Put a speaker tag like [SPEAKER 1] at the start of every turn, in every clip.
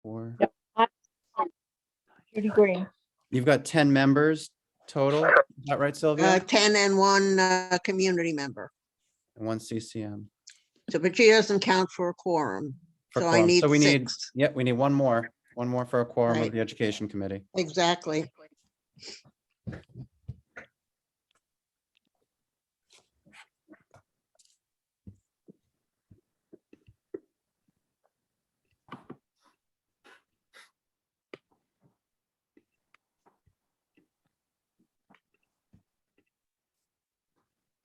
[SPEAKER 1] 4.
[SPEAKER 2] Yep. Judy Green.
[SPEAKER 1] You've got 10 members total. Is that right, Sylvia?
[SPEAKER 3] 10 and one community member.
[SPEAKER 1] And 1 CCM.
[SPEAKER 3] So, but she doesn't count for a quorum.
[SPEAKER 1] For
[SPEAKER 3] So I
[SPEAKER 1] quorum.
[SPEAKER 3] need
[SPEAKER 1] So we need,
[SPEAKER 3] 6.
[SPEAKER 1] yep, we need one more for a quorum of
[SPEAKER 3] Right.
[SPEAKER 1] the education committee.
[SPEAKER 3] Exactly.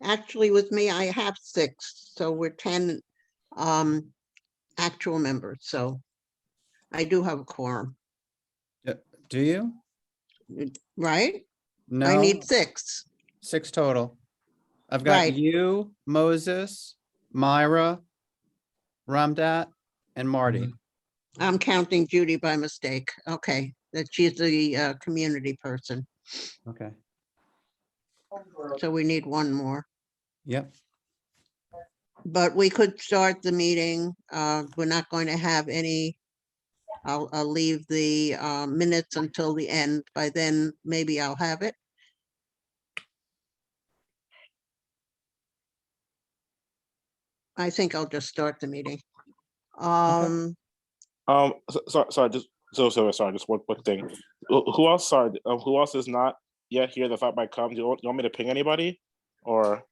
[SPEAKER 3] Actually, with me, I have 6, so we're 10 actual members, so I do have a quorum,
[SPEAKER 1] Do you?
[SPEAKER 3] right?
[SPEAKER 1] No.
[SPEAKER 3] I need 6.
[SPEAKER 1] 6 total. I've got
[SPEAKER 3] Right.
[SPEAKER 1] you, Moses, Myra, Ramdat, and Marty.
[SPEAKER 3] I'm counting Judy by mistake. Okay, that she's the community person,
[SPEAKER 1] Okay.
[SPEAKER 3] so we need one more.
[SPEAKER 1] Yep.
[SPEAKER 3] But we could start the meeting. We're not going to have any. I'll leave the minutes until the end. By then, maybe I'll have it. I think I'll just start the meeting.
[SPEAKER 4] Sorry, just one quick thing. Who else? Sorry, who else is not yet here? The thought might come. Do you want me to ping anybody, or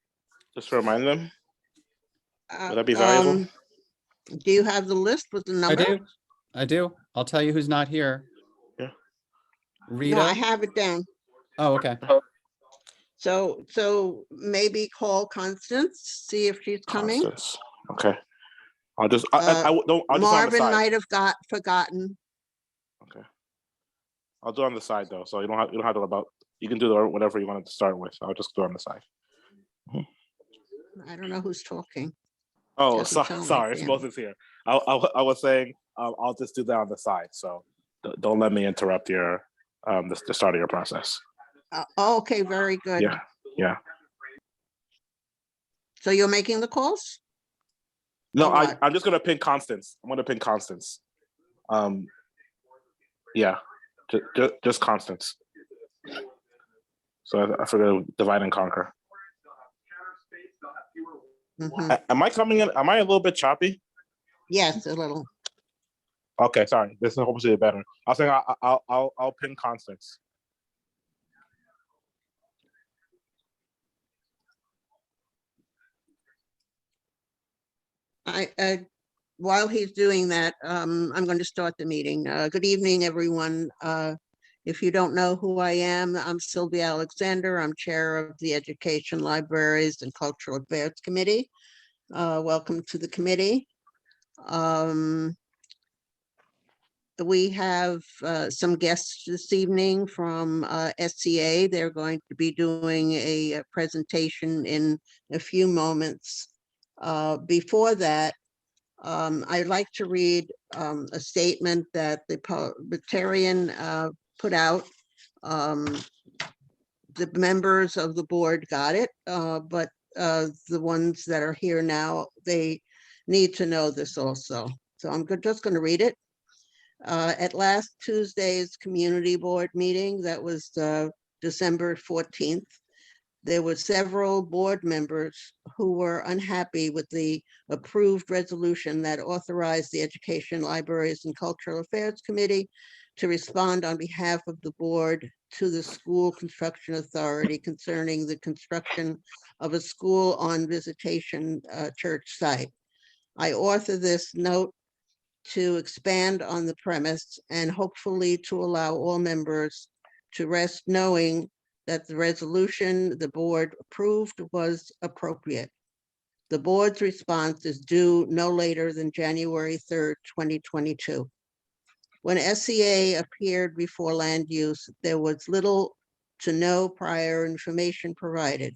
[SPEAKER 4] just to remind them? Would that be valuable?
[SPEAKER 3] Do you have the list with the number?
[SPEAKER 1] I do. I'll tell you who's not here.
[SPEAKER 4] Yeah.
[SPEAKER 1] Rita.
[SPEAKER 3] No, I have it down.
[SPEAKER 1] Oh, okay.
[SPEAKER 3] So maybe call Constance, see if she's coming.
[SPEAKER 4] Constance. Okay. I'll just. I'll just on the
[SPEAKER 3] Marvin
[SPEAKER 4] side.
[SPEAKER 3] might have forgotten.
[SPEAKER 4] Okay. I'll do it on the side though, so you don't have to about. You can do whatever you wanted to start with. I'll just do it on the side.
[SPEAKER 3] I don't know who's talking.
[SPEAKER 4] Oh,
[SPEAKER 3] Doesn't sound like
[SPEAKER 4] sorry.
[SPEAKER 3] him.
[SPEAKER 4] Moses here. I was saying I'll just do that on the side. So don't let me interrupt your the start of your process.
[SPEAKER 3] Okay, very good.
[SPEAKER 4] Yeah.
[SPEAKER 3] So you're making the calls?
[SPEAKER 4] No,
[SPEAKER 3] Or what?
[SPEAKER 4] I'm just gonna ping Constance. I'm gonna ping Constance. Yeah, just Constance. So I forgot to divide and conquer.
[SPEAKER 3] Mhm.
[SPEAKER 4] Am I coming in? Am I a little bit choppy?
[SPEAKER 3] Yes, a little.
[SPEAKER 4] Okay, sorry. This is hopefully better. I was saying I'll ping Constance.
[SPEAKER 3] While he's doing that, I'm going to start the meeting. Good evening, everyone. If you don't know who I am, I'm Sylvia Alexander. I'm chair of the Education, Libraries, and Cultural Affairs Committee. Welcome to the committee. We have some guests this evening from SCA. They're going to be doing a presentation in a few moments. Before that, I'd like to read a statement that the parliamentarian put out. The members of the board got it, but the ones that are here now, they need to know this also. So I'm just going to read it. At last Tuesday's community board meeting, that was December 14th, there were several board members who were unhappy with the approved resolution that authorized the Education, Libraries, and Cultural Affairs Committee to respond on behalf of the board to the School Construction Authority concerning the construction of a school on Visitation Church site. I author this note to expand on the premise and hopefully to allow all members to rest knowing that the resolution the board approved was appropriate. The board's response is due no later than January 3rd, 2022. When SCA appeared before land use, there was little to no prior information provided.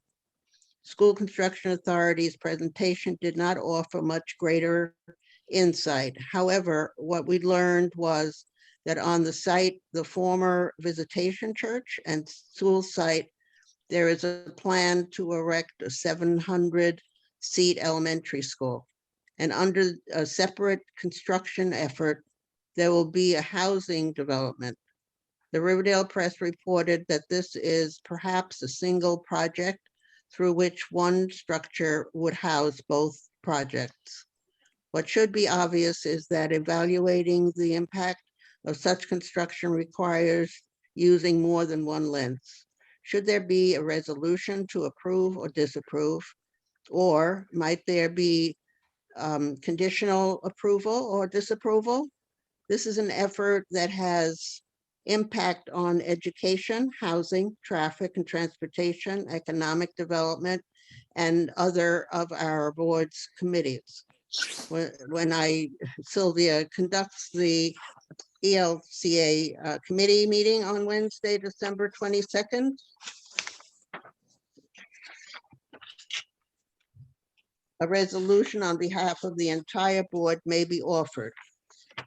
[SPEAKER 3] School Construction Authority's presentation did not offer much greater insight. However, what we learned was that on the site, the former Visitation Church and school site, there is a plan to erect a 700-seat elementary school. And under a separate construction effort, there will be a housing development. The Riverdale Press reported that this is perhaps a single project through which one structure would house both projects. What should be obvious is that evaluating the impact of such construction requires using more than one lens. Should there be a resolution to approve or disapprove? Or might there be conditional approval or disapproval? This is an effort that has impact on education, housing, traffic and transportation, economic development, and other of our board's committees. When Sylvia conducts the ELCA committee meeting on Wednesday, December 22nd, a resolution on behalf of the entire board may be offered.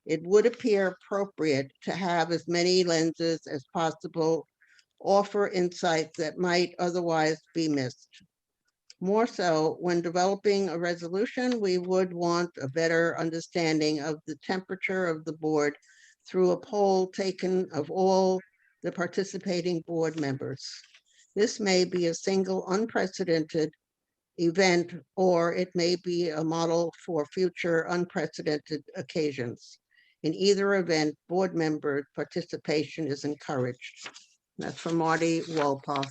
[SPEAKER 3] It would appear appropriate to have as many lenses as possible offer insights that might otherwise be missed. More so, when developing a resolution, we would want a better understanding of the temperature of the board through a poll taken of all the participating board members. This may be a single unprecedented event, or it may be a model for future unprecedented occasions. In either event, board member participation is encouraged. That's from Marty Wolpoff.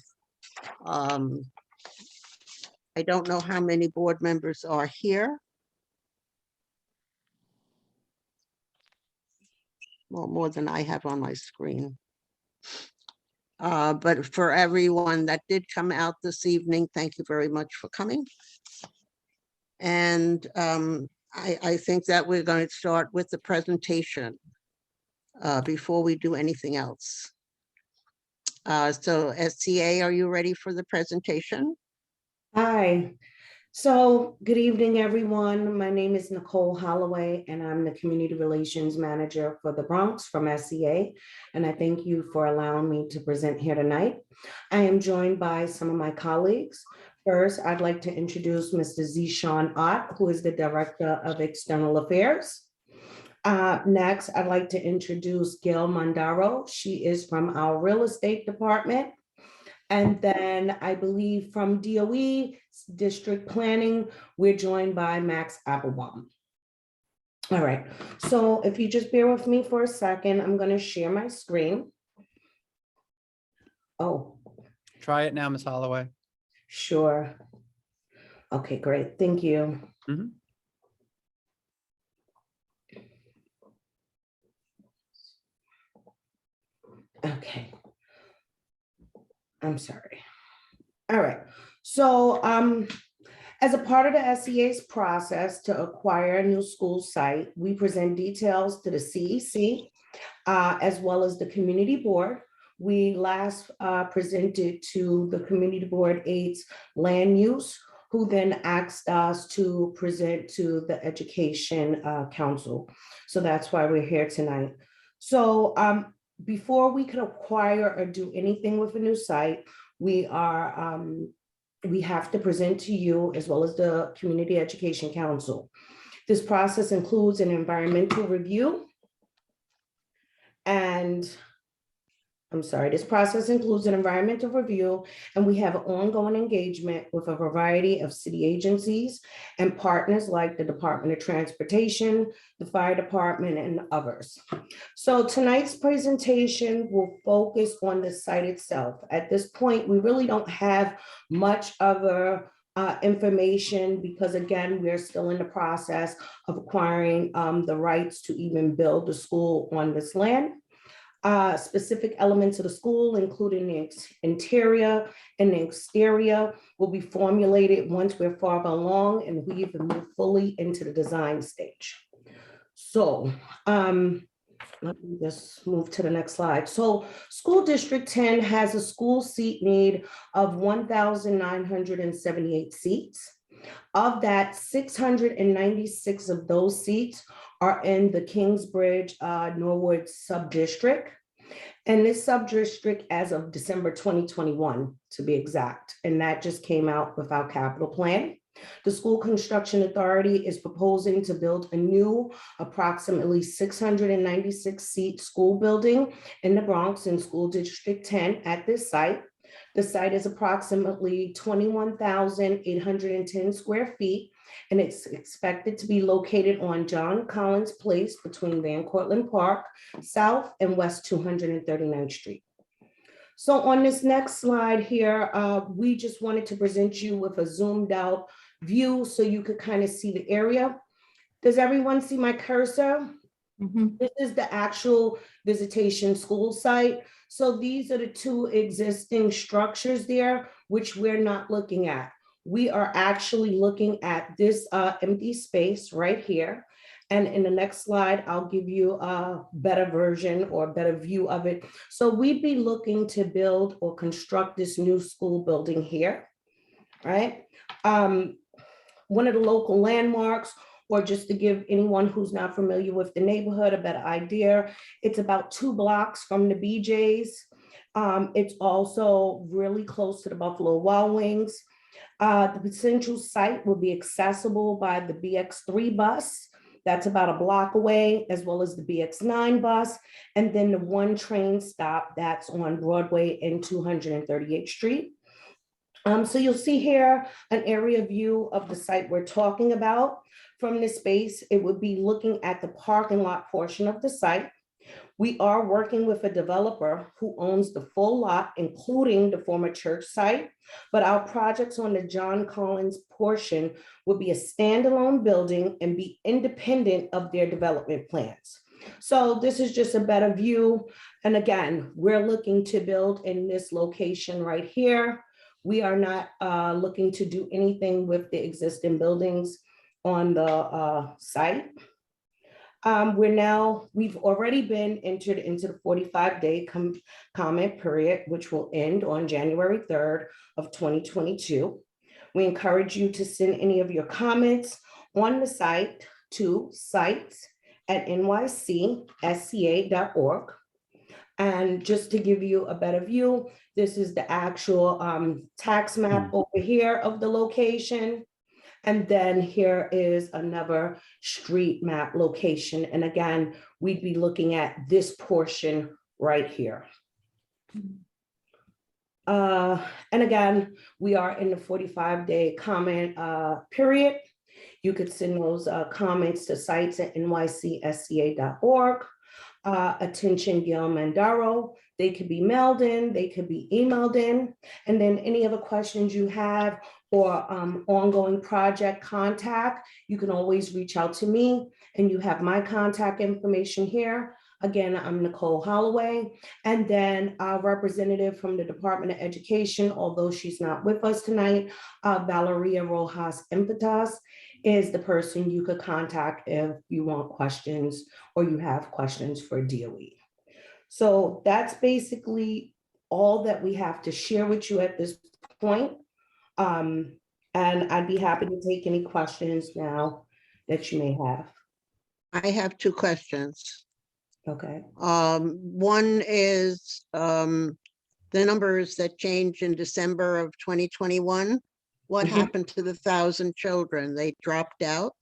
[SPEAKER 3] I don't know how many board members are here. Well, more than I have on my screen. But for everyone that did come out this evening, thank you very much for coming. And I think that we're going to start with the presentation before we do anything else. So SCA, are you ready for the presentation?
[SPEAKER 5] Hi. So good evening, everyone. My name is Nicole Holloway, and I'm the Community Relations Manager for the Bronx from SCA. And I thank you for allowing me to present here tonight. I am joined by some of my colleagues. First, I'd like to introduce Mr. Zishan Ott, who is the Director of External Affairs. Next, I'd like to introduce Gail Mondaro. She is from our Real Estate Department. And then I believe from DOE, District Planning, we're joined by Max Applebaum. All right, so if you just bear with me for a second, I'm going to share my screen. Oh.
[SPEAKER 1] Try it now, Ms. Holloway.
[SPEAKER 5] Sure. Okay, great. Thank you.
[SPEAKER 1] Mm-hmm.
[SPEAKER 5] Okay. I'm sorry. All right. So as a part of the SCA's process to acquire a new school site, we present details to the CEC as well as the community board. We last presented to the community board aides land use, who then asked us to present to the education council. So that's why we're here tonight. So before we could acquire or do anything with a new site, we have to present to you as well as the Community Education Council. This process includes an environmental review. This process includes an environmental review, and we have ongoing engagement with a variety of city agencies and partners like the Department of Transportation, the Fire Department, and others. So tonight's presentation will focus on the site itself. At this point, we really don't have much other information because, again, we're still in the process of acquiring the rights to even build the school on this land. Specific elements of the school, including the interior and the exterior, will be formulated once we're far along and we even move fully into the design stage. So let me just move to the next slide. So School District 10 has a school seat need of 1,978 seats. Of that, 696 of those seats are in the Kingsbridge Norwood subdistrict. And this subdistrict as of December 2021, to be exact. And that just came out with our capital plan. The School Construction Authority is proposing to build a new approximately 696-seat school building in the Bronx in School District 10 at this site. The site is approximately 21,810 square feet, and it's expected to be located on John Collins Place between Van Cortlandt Park, South and West 239th Street. So on this next slide here, we just wanted to present you with a zoomed out view so you could kind of see the area. Does everyone see my cursor?
[SPEAKER 2] Mhm.
[SPEAKER 5] This is the actual visitation school site. So these are the two existing structures there, which we're not looking at. We are actually looking at this empty space right here. And in the next slide, I'll give you a better version or better view of it. So we'd be looking to build or construct this new school building here, right? One of the local landmarks, or just to give anyone who's not familiar with the neighborhood a better idea, it's about 2 blocks from the BJ's. It's also really close to the Buffalo Wild Wings. The potential site will be accessible by the BX3 bus. That's about a block away, as well as the BX9 bus, and then the 1 train stop that's on Broadway and 238th Street. So you'll see here an area view of the site we're talking about. From this space, it would be looking at the parking lot portion of the site. We are working with a developer who owns the full lot, including the former church site, but our projects on the John Collins portion would be a standalone building and be independent of their development plans. So this is just a better view. And again, we're looking to build in this location right here. We are not looking to do anything with the existing buildings on the site. We've already been entered into the 45-day comment period, which will end on January 3rd of 2022. We encourage you to send any of your comments on the site to sites@nycsca.org. And just to give you a better view, this is the actual tax map over here of the location. And then here is another street map location. And again, we'd be looking at this portion right here. And again, we are in the 45-day comment period. You could send those comments to sites@nycsca.org. Attention Gail Mandaro. They could be mailed in, they could be emailed in, and then any other questions you have or ongoing project contact, you can always reach out to me, and you have my contact information here. Again, I'm Nicole Holloway, and then our representative from the Department of Education, although she's not with us tonight, Valeria Rojas Impetas, is the person you could contact if you want questions or you have questions for DOE. So that's basically all that we have to share with you at this point. And I'd be happy to take any questions now that you may have.
[SPEAKER 3] I have 2 questions.
[SPEAKER 5] Okay.
[SPEAKER 3] One is the numbers that changed in December of 2021. What
[SPEAKER 5] Mhm.
[SPEAKER 3] happened to the 1,000 children? They dropped out?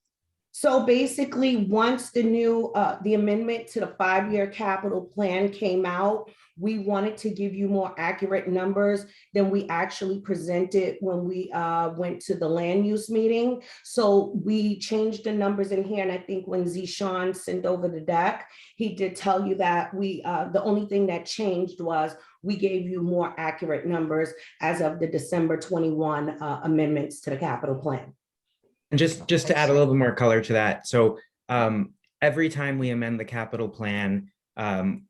[SPEAKER 5] So basically, once the new, the amendment to the 5-year capital plan came out, we wanted to give you more accurate numbers than we actually presented when we went to the land use meeting. So we changed the numbers in here, and I think when Zishan sent over the deck, he did tell you that the only thing that changed was we gave you more accurate numbers as of the December 21 amendments to the capital plan.
[SPEAKER 6] And just to add a little bit more color to that, so every time we amend the capital plan,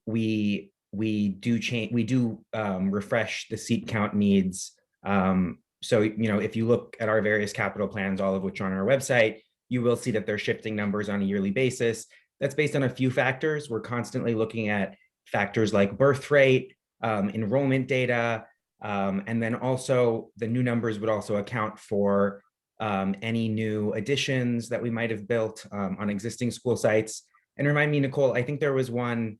[SPEAKER 6] we do refresh the seat count needs. So if you look at our various capital plans, all of which are on our website, you will see that they're shifting numbers on a yearly basis. That's based on a few factors. We're constantly looking at factors like birth rate, enrollment data, and then also the new numbers would also account for any new additions that we might have built on existing school sites. And remind me, Nicole, I think there was one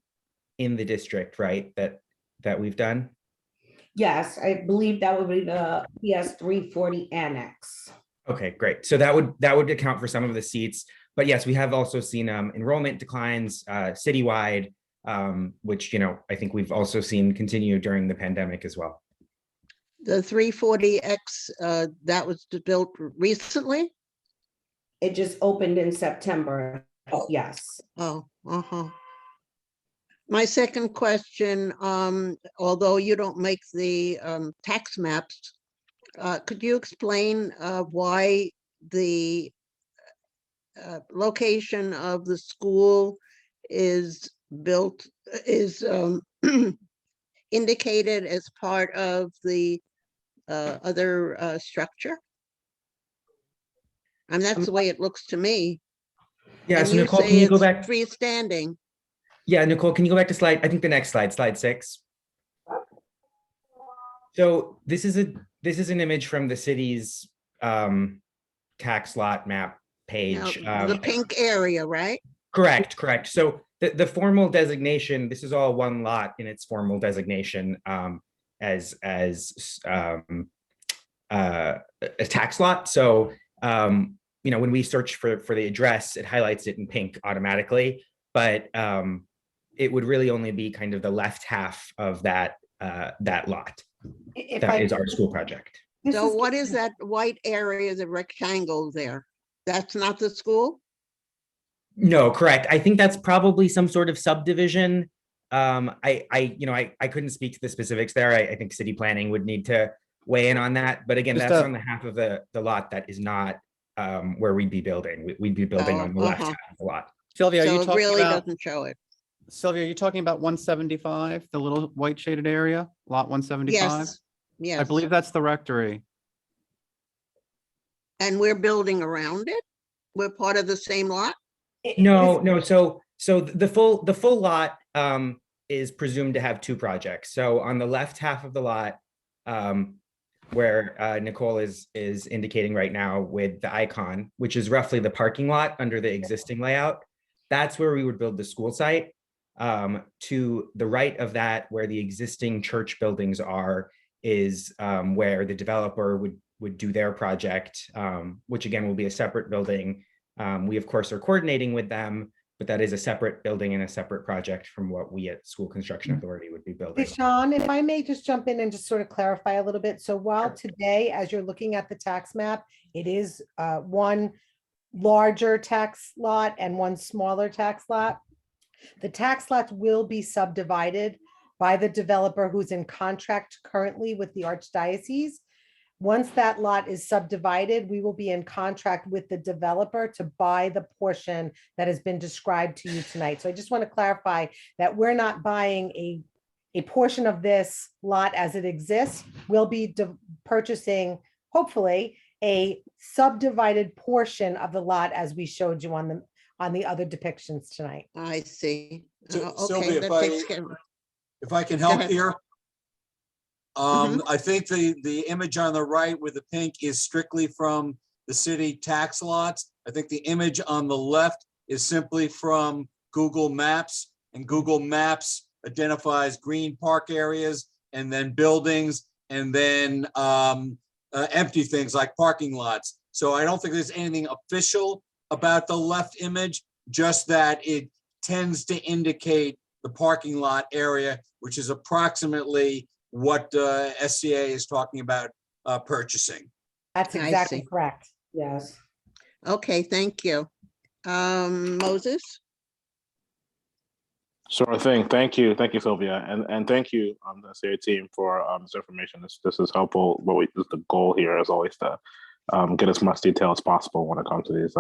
[SPEAKER 6] in the district, right, that we've done?
[SPEAKER 5] Yes, I believe that would be the PS 340 annex.
[SPEAKER 6] Okay, great. So that would account for some of the seats. But yes, we have also seen enrollment declines citywide, which, I think we've also seen continue during the pandemic as well.
[SPEAKER 3] The 340X, that was built recently?
[SPEAKER 5] It just opened in September. Yes.
[SPEAKER 3] Oh, My second question, although you don't make the tax maps, could you explain why the location of the school is indicated as part of the other structure? And that's the way it looks to me.
[SPEAKER 6] Yeah,
[SPEAKER 3] And
[SPEAKER 6] so
[SPEAKER 3] you
[SPEAKER 6] Nicole,
[SPEAKER 3] say
[SPEAKER 6] can you go
[SPEAKER 3] it's
[SPEAKER 6] back?
[SPEAKER 3] freestanding.
[SPEAKER 6] Yeah, Nicole, can you go back to I think the next slide 6. So this is an image from the city's tax lot map page.
[SPEAKER 3] Now, the pink area, right?
[SPEAKER 6] Correct. So the formal designation, this is all one lot in its formal designation as a tax lot. So when we search for the address, it highlights it in pink automatically, but it would really only be kind of the left half of that lot. That is our school project.
[SPEAKER 3] So what is that white area, the rectangle there? That's not the school?
[SPEAKER 6] No, correct. I think that's probably some sort of subdivision. I couldn't speak to the specifics there. I think city planning would need to weigh in on that. But again,
[SPEAKER 1] Just
[SPEAKER 6] that's on the half of the lot that is not where we'd be building. We'd be building on the left half of the lot.
[SPEAKER 1] Sylvia, are
[SPEAKER 3] So
[SPEAKER 1] you
[SPEAKER 3] it
[SPEAKER 1] talking
[SPEAKER 3] really
[SPEAKER 1] about,
[SPEAKER 3] doesn't show it.
[SPEAKER 1] Sylvia, are you talking about 175, the little white shaded area, lot 175?
[SPEAKER 3] Yes, yes.
[SPEAKER 1] I believe that's the rectory.
[SPEAKER 3] And we're building around it? We're part of the same lot?
[SPEAKER 6] No. So the full lot is presumed to have 2 projects. So on the left half of the lot, where Nicole is indicating right now with the icon, which is roughly the parking lot under the existing layout, that's where we would build the school site. To the right of that, where the existing church buildings are, is where the developer would do their project, which again will be a separate building. We of course are coordinating with them, but that is a separate building and a separate project from what we at School Construction Authority would be building.
[SPEAKER 2] Sean, if I may just jump in and just sort of clarify a little bit. So while today, as you're looking at the tax map, it is one larger tax lot and one smaller tax lot, the tax lots will be subdivided by the developer who's in contract currently with the Archdiocese. Once that lot is subdivided, we will be in contract with the developer to buy the portion that has been described to you tonight. So I just want to clarify that we're not buying a portion of this lot as it exists. We'll be purchasing, hopefully, a subdivided portion of the lot as we showed you on the other depictions tonight.
[SPEAKER 3] I see.
[SPEAKER 7] So,
[SPEAKER 3] Okay,
[SPEAKER 7] Sylvia,
[SPEAKER 3] that takes care of it.
[SPEAKER 7] if I can help
[SPEAKER 3] ahead.
[SPEAKER 7] here.
[SPEAKER 3] Mhm.
[SPEAKER 7] I think the image on the right with the pink is strictly from the city tax lots. I think the image on the left is simply from Google Maps, and Google Maps identifies green park areas and then buildings and then empty things like parking lots. So I don't think there's anything official about the left image, just that it tends to indicate the parking lot area, which is approximately what SCA is talking about purchasing.
[SPEAKER 2] That's
[SPEAKER 3] I
[SPEAKER 2] exactly
[SPEAKER 3] see.
[SPEAKER 2] correct.
[SPEAKER 5] Yes.
[SPEAKER 3] Okay, thank you. Moses?
[SPEAKER 4] Sure thing. Thank you, Sylvia, and thank you, the CA team for this information. This is helpful. The goal here is always to get as much detail as possible when it comes to these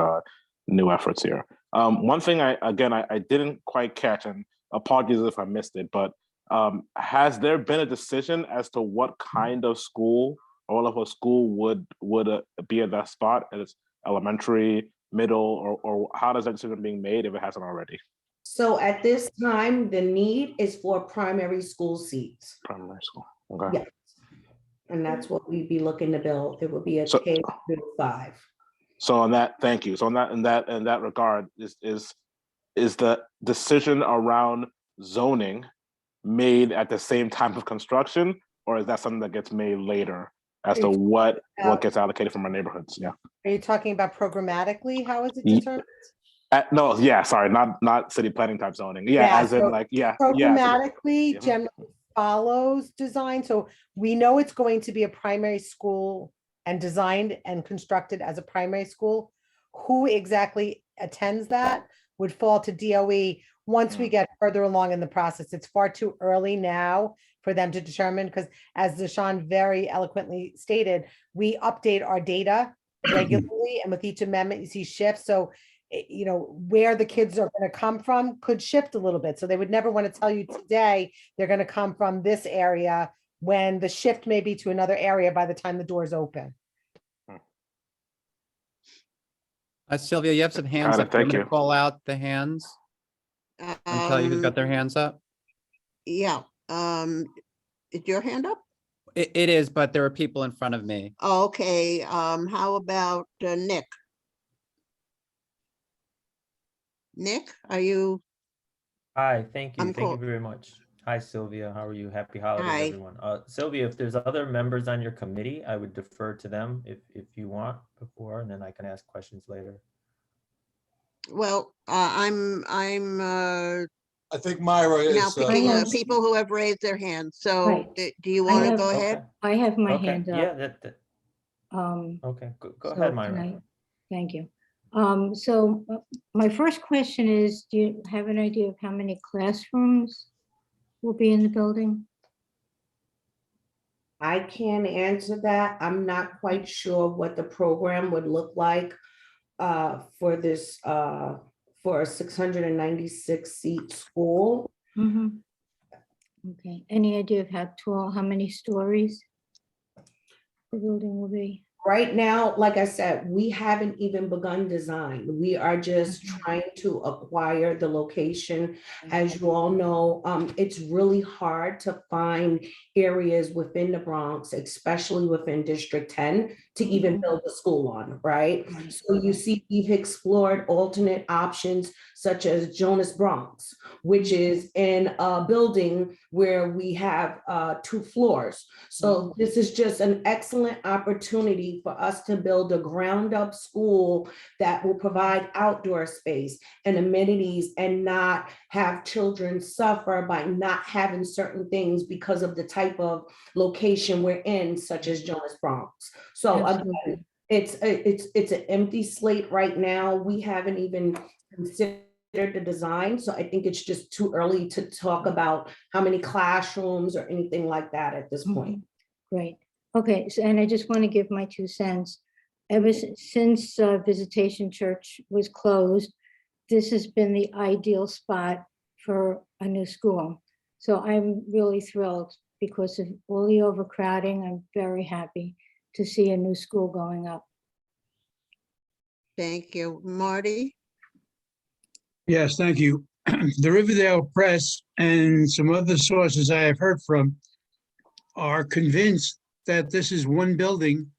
[SPEAKER 4] new efforts here. One thing I didn't quite catch, and apologies if I missed it, but has there been a decision as to what kind of school or level of school would be at that spot? Is elementary, middle, or how does that decision being made if it hasn't already?
[SPEAKER 5] So at this time, the need is for primary school seats.
[SPEAKER 4] Primary school. Okay.
[SPEAKER 5] Yes. And that's what we'd be looking to build. It would be a
[SPEAKER 4] So-
[SPEAKER 5] K-5.
[SPEAKER 4] So on that, thank you. So in that regard, is the decision around zoning made at the same time of construction, or is that something that gets made later as to what
[SPEAKER 2] about-
[SPEAKER 4] gets allocated from our neighborhoods. Yeah.
[SPEAKER 2] Are you talking about programmatically? How is it
[SPEAKER 4] Ye-
[SPEAKER 2] determined?
[SPEAKER 4] No, yeah, sorry, not city planning type zoning. Yeah,
[SPEAKER 2] Yeah,
[SPEAKER 4] as in
[SPEAKER 2] so
[SPEAKER 4] like, yeah.
[SPEAKER 2] Programmatically
[SPEAKER 4] Yeah.
[SPEAKER 2] generally follows design. So we know it's going to be a primary school and designed and constructed as a primary school. Who exactly attends that would fall to DOE once we get further along in the process. It's far too early now for them to determine, because as Deshaun very eloquently stated, we update our data regularly, and with each amendment, you see shifts. So you know, where the kids are going to come from could shift a little bit. So they would never want to tell you today they're going to come from this area when the shift may be to another area by the time the doors open.
[SPEAKER 1] Sylvia, you have some hands
[SPEAKER 4] Got it,
[SPEAKER 1] up. Do you want
[SPEAKER 4] thank
[SPEAKER 1] me to
[SPEAKER 4] you.
[SPEAKER 1] call out the hands and tell you who's got their hands up?
[SPEAKER 3] Yeah, is your hand up?
[SPEAKER 1] It is, but there are people in front of me.
[SPEAKER 3] Okay, how about Nick? Nick, are you,
[SPEAKER 8] Hi, thank you.
[SPEAKER 3] I'm
[SPEAKER 8] Thank
[SPEAKER 3] cool.
[SPEAKER 8] you very much. Hi, Sylvia. How are you? Happy holidays,
[SPEAKER 3] Hi.
[SPEAKER 8] everyone. Sylvia, if there's other members on your committee, I would defer to them if you want before, and then I can ask questions later.
[SPEAKER 3] well,
[SPEAKER 7] I think Myra
[SPEAKER 3] now
[SPEAKER 7] is.
[SPEAKER 3] picking
[SPEAKER 9] am-
[SPEAKER 3] people who have raised their hands. So
[SPEAKER 9] Right.
[SPEAKER 3] do you
[SPEAKER 9] I
[SPEAKER 3] want to
[SPEAKER 9] have-
[SPEAKER 3] go
[SPEAKER 8] Okay.
[SPEAKER 3] ahead?
[SPEAKER 9] I have my
[SPEAKER 8] Okay.
[SPEAKER 9] hand
[SPEAKER 8] Yeah,
[SPEAKER 9] up.
[SPEAKER 8] okay. Go
[SPEAKER 9] So
[SPEAKER 8] ahead,
[SPEAKER 9] can
[SPEAKER 8] Myra.
[SPEAKER 9] I- Thank you. So my first question is, do you have an idea of how many classrooms will be in the building?
[SPEAKER 5] I can answer that. I'm not quite sure what the program would look like for this, for a 696 seat school.
[SPEAKER 9] Mhm. Okay, any idea of how tall, how many stories the building will be?
[SPEAKER 5] Right now, like I said, we haven't even begun design. We are just trying to acquire the location. As you all know, it's really hard to find areas within the Bronx, especially within District 10, to even build a school on, right? So you see, we've explored alternate options such as Jonas Bronx, which is in a building where we have 2 floors. So this is just an excellent opportunity for us to build a ground up school that will provide outdoor space and amenities and not have children suffer by not having certain things because of the type of location we're in, such as Jonas Bronx. So again, it's an empty slate right now. We haven't even considered the design. So I think it's just too early to talk about how many classrooms or anything like that at this point.
[SPEAKER 9] Great. Okay, so, and I just want to give my 2 cents. Ever since Visitation Church was closed, this has been the ideal spot for a new school. So I'm really thrilled because of all the overcrowding. I'm very happy to see a new school going up.
[SPEAKER 3] Thank you. Marty?
[SPEAKER 10] Yes, thank you. The Riverdale Press and some other sources I have heard from are convinced that this is one building,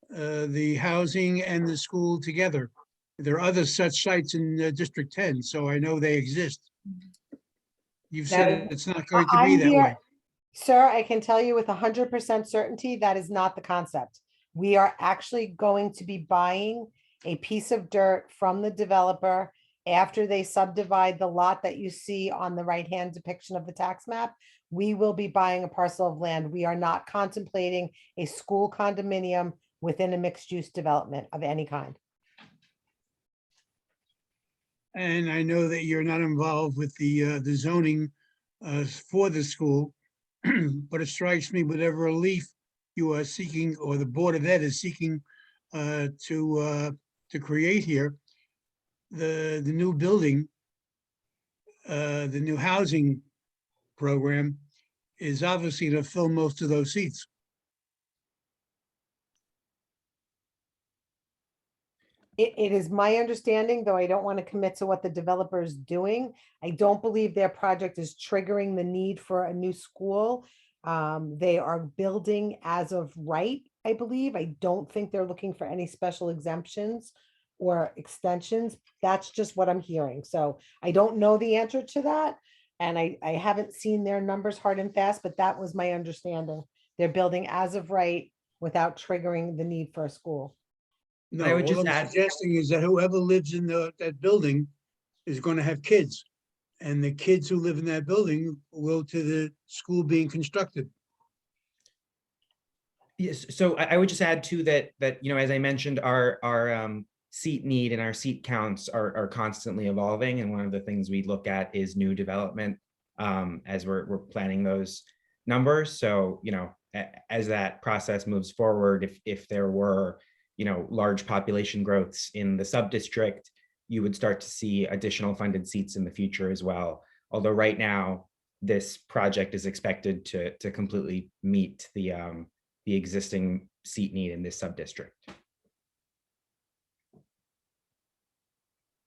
[SPEAKER 10] the housing and the school together. There are other such sites in District 10, so I know they exist. You've said it's not going to be
[SPEAKER 2] I'm
[SPEAKER 10] that
[SPEAKER 2] here-
[SPEAKER 10] way.
[SPEAKER 2] Sir, I can tell you with 100% certainty, that is not the concept. We are actually going to be buying a piece of dirt from the developer after they subdivide the lot that you see on the right-hand depiction of the tax map. We will be buying a parcel of land. We are not contemplating a school condominium within a mixed-use development of any kind.
[SPEAKER 10] And I know that you're not involved with the zoning for the school, but it strikes me whatever relief you are seeking, or the Board of Ed is seeking to create here, the new building, the new housing program is obviously to fill most of those seats.
[SPEAKER 2] It is my understanding, though I don't want to commit to what the developer is doing. I don't believe their project is triggering the need for a new school. They are building as of right, I believe. I don't think they're looking for any special exemptions or extensions. That's just what I'm hearing. So I don't know the answer to that. And I haven't seen their numbers hard and fast, but that was my understanding. They're building as of right without triggering the need for a school.
[SPEAKER 10] No,
[SPEAKER 6] I would
[SPEAKER 10] all
[SPEAKER 6] just
[SPEAKER 10] I'm
[SPEAKER 6] add-
[SPEAKER 10] suggesting is that whoever lives in that building is going to have kids. And the kids who live in that building will go to the school being constructed.
[SPEAKER 6] Yes, so I would just add too that as I mentioned, our seat need and our seat counts are constantly evolving, and one of the things we look at is new development as we're planning those numbers. So as that process moves forward, if there were large population growths in the sub-district, you would start to see additional funded seats in the future as well. Although right now, this project is expected to completely meet the existing seat need in this sub-district.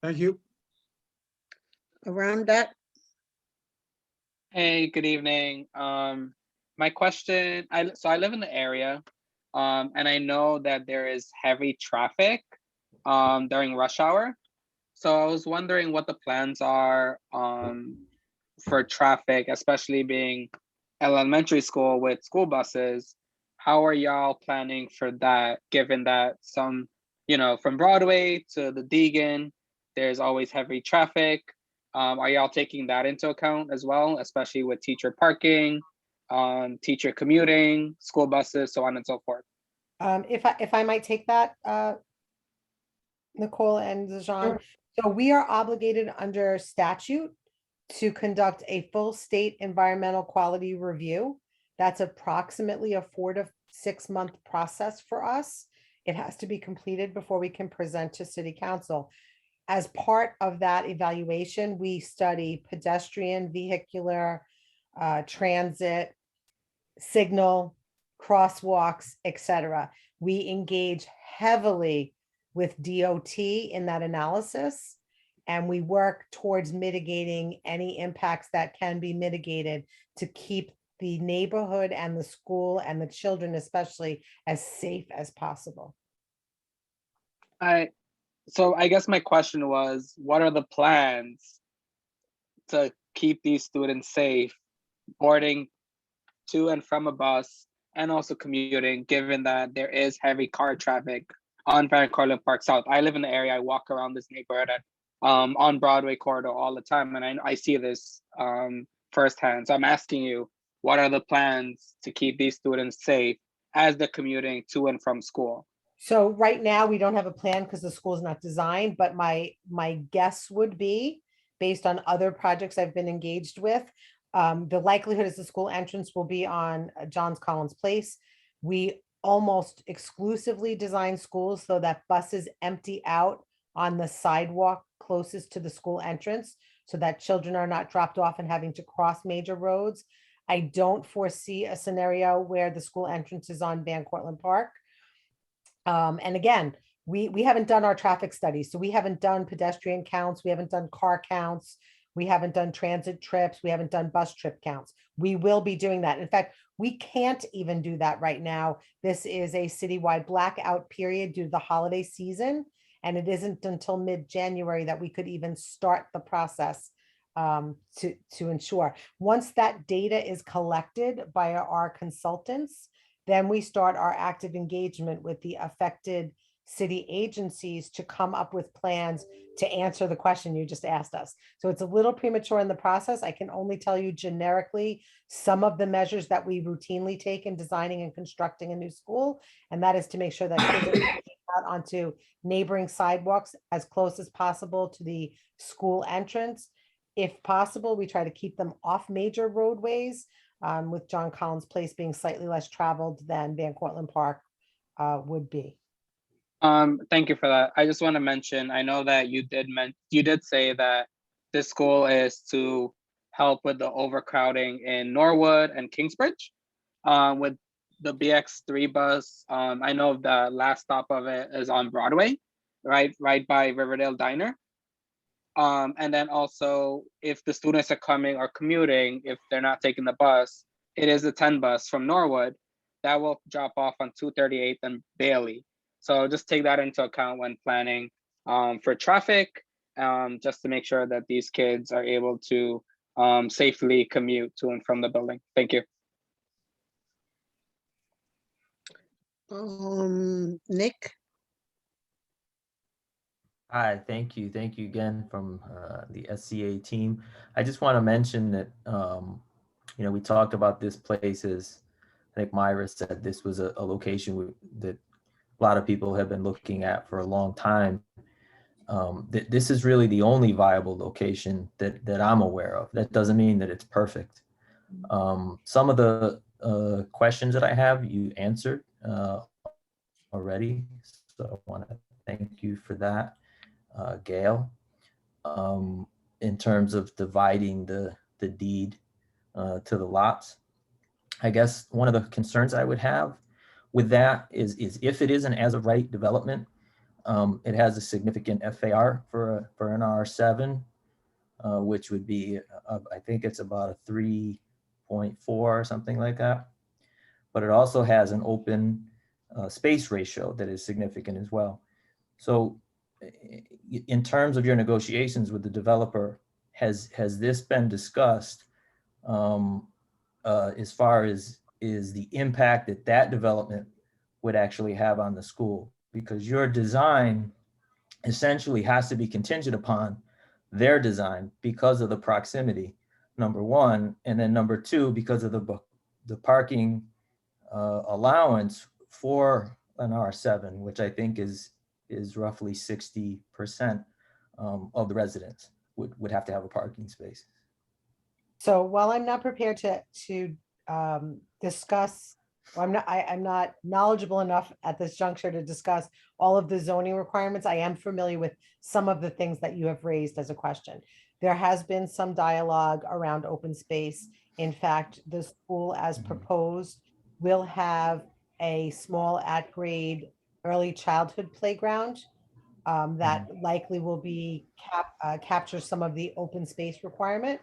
[SPEAKER 10] Thank you.
[SPEAKER 3] Around that,
[SPEAKER 11] Hey, good evening. My question, so I live in the area, and I know that there is heavy traffic during rush hour. So I was wondering what the plans are for traffic, especially being elementary school with school buses. How are y'all planning for that, given that some, from Broadway to the Deegan, there's always heavy traffic? Are y'all taking that into account as well, especially with teacher parking, teacher commuting, school buses, so on and so forth?
[SPEAKER 2] If I might take that, Nicole and Jean. So we are obligated under statute to conduct a full state environmental quality review. That's approximately a 4 to 6 month process for us. It has to be completed before we can present to City Council. As part of that evaluation, we study pedestrian, vehicular, transit, signal, crosswalks, etc. We engage heavily with DOT in that analysis, and we work towards mitigating any impacts that can be mitigated to keep the neighborhood and the school and the children especially as safe as possible.
[SPEAKER 11] So I guess my question was, what are the plans to keep these students safe, boarding to and from a bus, and also commuting, given that there is heavy car traffic on Van Cortlandt Park South? I live in the area, I walk around this neighborhood on Broadway corridor all the time, and I see this firsthand. So I'm asking you, what are the plans to keep these students safe as they're commuting to and from school?
[SPEAKER 2] So right now, we don't have a plan because the school is not designed, but my guess would be, based on other projects I've been engaged with, the likelihood is the school entrance will be on Johns Collins Place. We almost exclusively design schools so that buses empty out on the sidewalk closest to the school entrance so that children are not dropped off and having to cross major roads. I don't foresee a scenario where the school entrance is on Van Cortlandt Park. And again, we haven't done our traffic studies, so we haven't done pedestrian counts, we haven't done car counts, we haven't done transit trips, we haven't done bus trip counts. We will be doing that. In fact, we can't even do that right now. This is a citywide blackout period due to the holiday season, and it isn't until mid-January that we could even start the process to ensure. Once that data is collected by our consultants, then we start our active engagement with the affected city agencies to come up with plans to answer the question you just asked us. So it's a little premature in the process. I can only tell you generically some of the measures that we routinely take in designing and constructing a new school. And that is to make sure that kids are taking out onto neighboring sidewalks as close as possible to the school entrance. If possible, we try to keep them off major roadways, with John Collins Place being slightly less traveled than Van Cortlandt Park would be.
[SPEAKER 11] Thank you for that. I just want to mention, I know that you did say that this school is to help with the overcrowding in Norwood and Kingsbridge. With the BX3 bus, I know the last stop of it is on Broadway, right by Riverdale Diner. And then also, if the students are coming or commuting, if they're not taking the bus, it is a 10 bus from Norwood that will drop off on 238th and Bailey. So just take that into account when planning for traffic, just to make sure that these kids are able to safely commute to and from the building. Thank you.
[SPEAKER 3] Nick?
[SPEAKER 8] Hi, thank you. Thank you again from the SCA team. I just want to mention that, we talked about this place as, I think Myra said, this was a location that a lot of people have been looking at for a long time. This is really the only viable location that I'm aware of. That doesn't mean that it's perfect. Some of the questions that I have, you answered already. So I want to thank you for that, Gail. In terms of dividing the deed to the lots. I guess one of the concerns I would have with that is if it is an as of right development, it has a significant FAR for an R7, which would be, I think it's about a 3.4 or something like that. But it also has an open space ratio that is significant as well. So in terms of your negotiations with the developer, has this been discussed as far as is the impact that development would actually have on the school? Because your design essentially has to be contingent upon their design because of the proximity, number one, and then number two, because of the parking allowance for an R7, which I think is roughly 60% of the residents would have to have a parking space.
[SPEAKER 2] So while I'm not prepared to discuss, or I'm not knowledgeable enough at this juncture to discuss all of the zoning requirements, I am familiar with some of the things that you have raised as a question. There has been some dialogue around open space. In fact, the school as proposed will have a small at-grade early childhood playground that likely will be capture some of the open space requirement,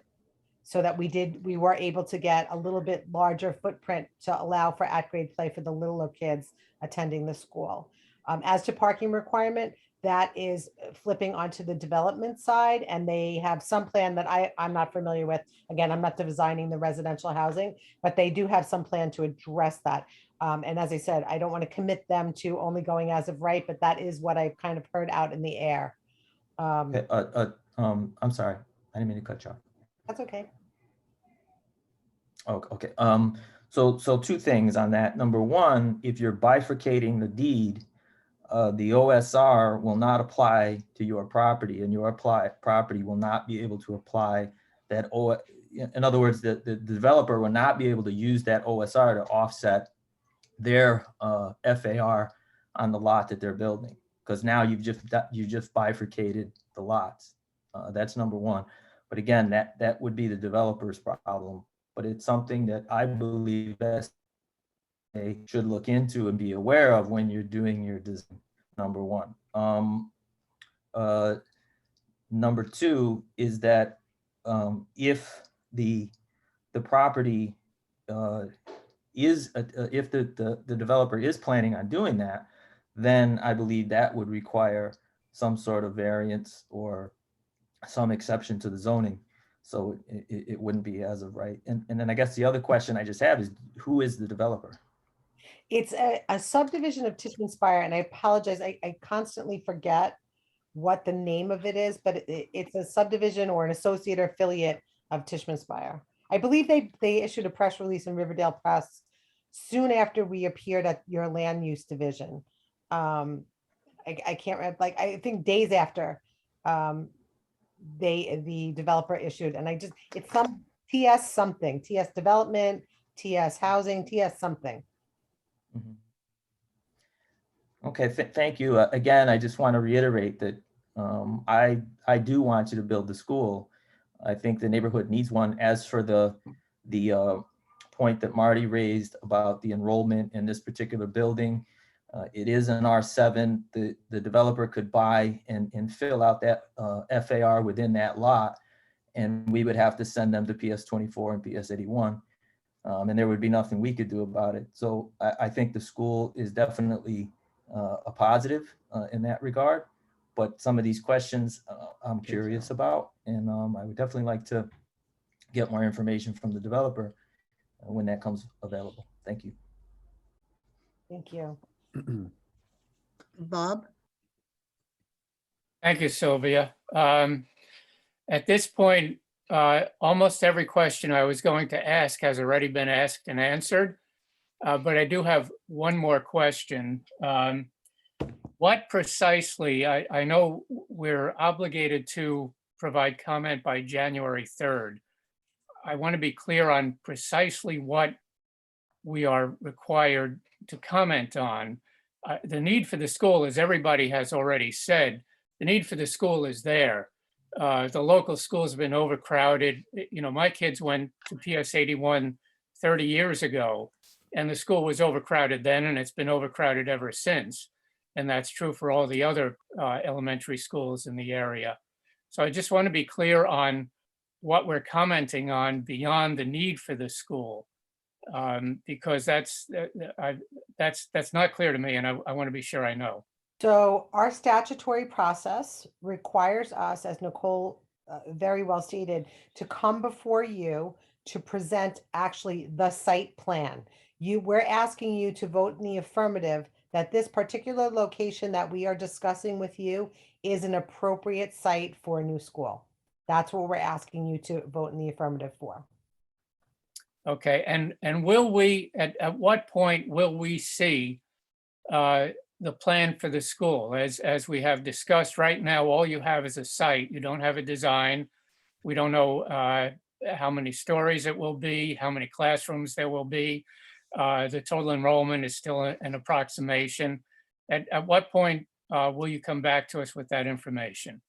[SPEAKER 2] so that we were able to get a little bit larger footprint to allow for at-grade play for the littler kids attending the school. As to parking requirement, that is flipping onto the development side, and they have some plan that I'm not familiar with. Again, I'm not designing the residential housing, but they do have some plan to address that. And as I said, I don't want to commit them to only going as of right, but that is what I've kind of heard out in the air.
[SPEAKER 8] Okay, I'm sorry, I didn't mean to cut you off.
[SPEAKER 2] That's okay.
[SPEAKER 8] Okay. So two things on that. Number one, if you're bifurcating the deed, the OSR will not apply to your property, and your property will not be able to apply that. In other words, the developer will not be able to use that OSR to offset their FAR on the lot that they're building, because now you just bifurcated the lots. That's number one. But again, that would be the developer's problem. But it's something that I believe they should look into and be aware of when you're doing your design, number one. Number two is that if the property if the developer is planning on doing that, then I believe that would require some sort of variance or some exception to the zoning. So it wouldn't be as of right. And then I guess the other question I just have is, who is the developer?
[SPEAKER 2] It's a subdivision of Tishman Spire, and I apologize, I constantly forget what the name of it is, but it's a subdivision or an associate or affiliate of Tishman Spire. I believe they issued a press release in Riverdale Press soon after we appeared at your land use division. I can't remember, like, I think days after the developer issued, and it's some TS something, TS Development, TS Housing, TS something.
[SPEAKER 8] Mhm. Okay, thank you. Again, I just want to reiterate that I do want you to build the school. I think the neighborhood needs one. As for the point that Marty raised about the enrollment in this particular building, it is an R7. The developer could buy and fill out that FAR within that lot, and we would have to send them to PS 24 and PS 81. And there would be nothing we could do about it. So I think the school is definitely a positive in that regard. But some of these questions I'm curious about, and I would definitely like to get more information from the developer when that comes available. Thank you.
[SPEAKER 2] Thank you.
[SPEAKER 3] Bob?
[SPEAKER 12] Thank you, Sylvia. At this point, almost every question I was going to ask has already been asked and answered. But I do have one more question. What precisely, I know we're obligated to provide comment by January 3rd. I want to be clear on precisely what we are required to comment on. The need for the school, as everybody has already said, the need for the school is there. The local schools have been overcrowded. You know, my kids went to PS 81 30 years ago, and the school was overcrowded then, and it's been overcrowded ever since. And that's true for all the other elementary schools in the area. So I just want to be clear on what we're commenting on beyond the need for the school, because that's not clear to me, and I want to be sure I know.
[SPEAKER 2] So our statutory process requires us, as Nicole very well stated, to come before you to present actually the site plan. We're asking you to vote in the affirmative that this particular location that we are discussing with you is an appropriate site for a new school. That's what we're asking you to vote in the affirmative for.
[SPEAKER 12] Okay, and will we, at what point will we see the plan for the school? As we have discussed right now, all you have is a site. You don't have a design. We don't know how many stories it will be, how many classrooms there will be. The total enrollment is still an approximation. At what point will you come back to us with that information?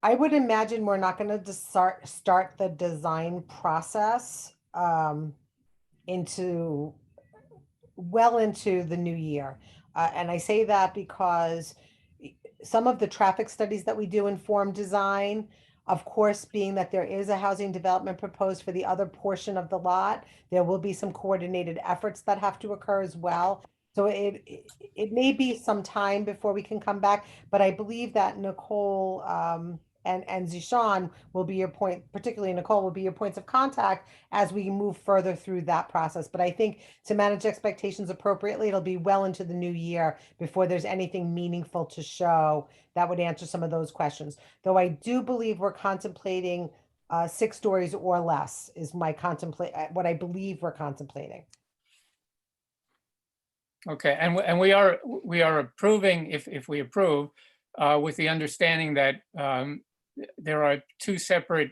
[SPEAKER 2] I would imagine we're not going to start the design process into the new year. And I say that because some of the traffic studies that we do inform design, of course, being that there is a housing development proposed for the other portion of the lot, there will be some coordinated efforts that have to occur as well. So it may be some time before we can come back, but I believe that Nicole and Zishan will be your point, particularly Nicole will be your points of contact as we move further through that process. But I think to manage expectations appropriately, it'll be well into the new year before there's anything meaningful to show that would answer some of those questions. Though I do believe we're contemplating 6 stories or less is what I believe we're contemplating.
[SPEAKER 12] Okay, and we are approving, if we approve, with the understanding that there are 2 separate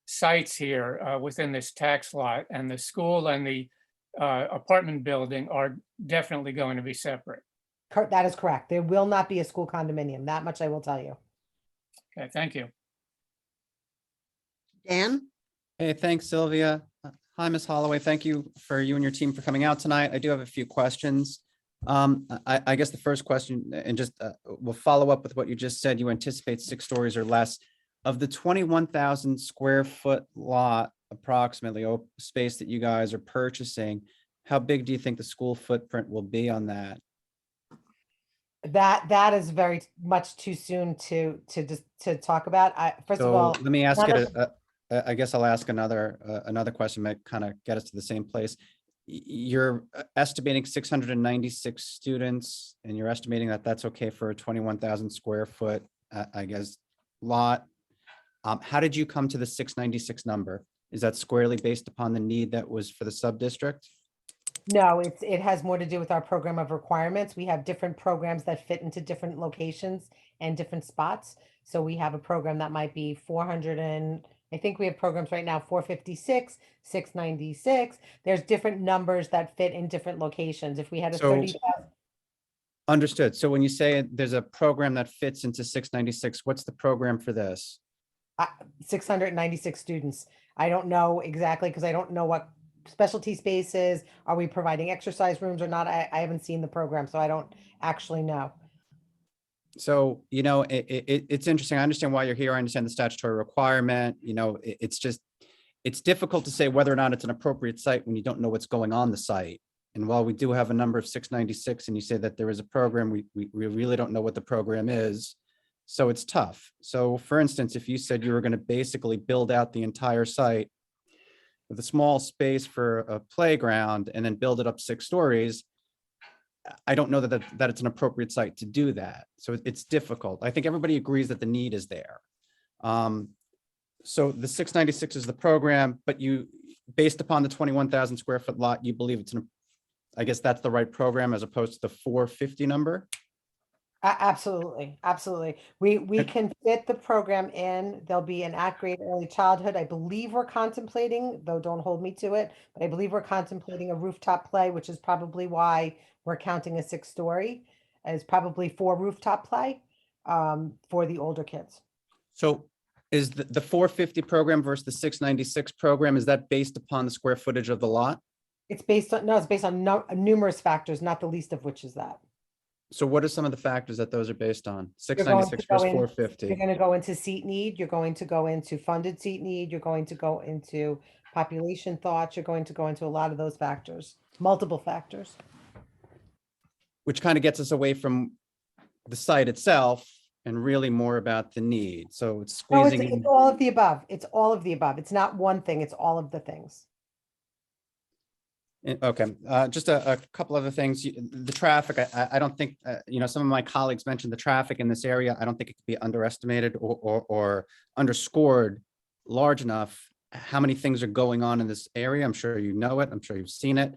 [SPEAKER 12] sites here within this tax lot, and the school and the apartment building are definitely going to be separate.
[SPEAKER 2] That is correct. There will not be a school condominium. That much I will tell you.
[SPEAKER 12] Okay, thank you.
[SPEAKER 3] Dan?
[SPEAKER 1] Hey, thanks, Sylvia. Hi, Ms. Holloway. Thank you for you and your team for coming out tonight. I do have a few questions. I guess the first question, and just we'll follow up with what you just said. You anticipate 6 stories or less. Of the 21,000 square foot lot, approximately space that you guys are purchasing, how big do you think the school footprint will be on that?
[SPEAKER 2] That is very much too soon to talk about. First of all,
[SPEAKER 1] let me ask
[SPEAKER 2] none
[SPEAKER 1] it.
[SPEAKER 2] of-
[SPEAKER 1] I guess I'll ask another question, might kind of get us to the same place. You're estimating 696 students, and you're estimating that that's okay for a 21,000 square foot, I guess, lot. How did you come to the 696 number? Is that squarely based upon the need that was for the sub-district?
[SPEAKER 2] No, it has more to do with our program of requirements. We have different programs that fit into different locations and different spots. So we have a program that might be 400 and I think we have programs right now, 456, 696. There's different numbers that fit in different locations. If we had a
[SPEAKER 1] So-
[SPEAKER 2] 30,000,
[SPEAKER 1] Understood. So when you say there's a program that fits into 696, what's the program for this?
[SPEAKER 2] 696 students. I don't know exactly because I don't know what specialty spaces. Are we providing exercise rooms or not? I haven't seen the program, so I don't actually know.
[SPEAKER 1] So, it's interesting. I understand why you're here. I understand the statutory requirement. It's difficult to say whether or not it's an appropriate site when you don't know what's going on the site. And while we do have a number of 696 and you say that there is a program, we really don't know what the program is. So it's tough. So for instance, if you said you were going to basically build out the entire site with a small space for a playground and then build it up 6 stories, I don't know that it's an appropriate site to do that. So it's difficult. I think everybody agrees that the need is there. So the 696 is the program, but you, based upon the 21,000 square foot lot, you believe it's I guess that's the right program as opposed to the 450 number?
[SPEAKER 2] Absolutely, absolutely. We can fit the program in. There'll be an at-grade early childhood. I believe we're contemplating, though don't hold me to it, but I believe we're contemplating a rooftop play, which is probably why we're counting a 6-story, as probably for rooftop play for the older kids.
[SPEAKER 1] So is the 450 program versus the 696 program, is that based upon the square footage of the lot?
[SPEAKER 2] It's based on, no, it's based on numerous factors, not the least of which is that.
[SPEAKER 1] So what are some of the factors that those are based on?
[SPEAKER 2] You're going to
[SPEAKER 1] 696
[SPEAKER 2] go
[SPEAKER 1] versus
[SPEAKER 2] in-
[SPEAKER 1] 450?
[SPEAKER 2] You're going to go into seat need, you're going to go into funded seat need, you're going to go into population thoughts, you're going to go into a lot of those factors, multiple factors.
[SPEAKER 1] Which kind of gets us away from the site itself and really more about the need. So it's
[SPEAKER 2] No,
[SPEAKER 1] squeezing
[SPEAKER 2] it's
[SPEAKER 1] in.
[SPEAKER 2] all of the above. It's all of the above. It's not one thing, it's all of the things.
[SPEAKER 1] Okay, just a couple other things. The traffic, I don't think, some of my colleagues mentioned the traffic in this area. I don't think it could be underestimated or underscored large enough. How many things are going on in this area? I'm sure you know it. I'm sure you've seen it.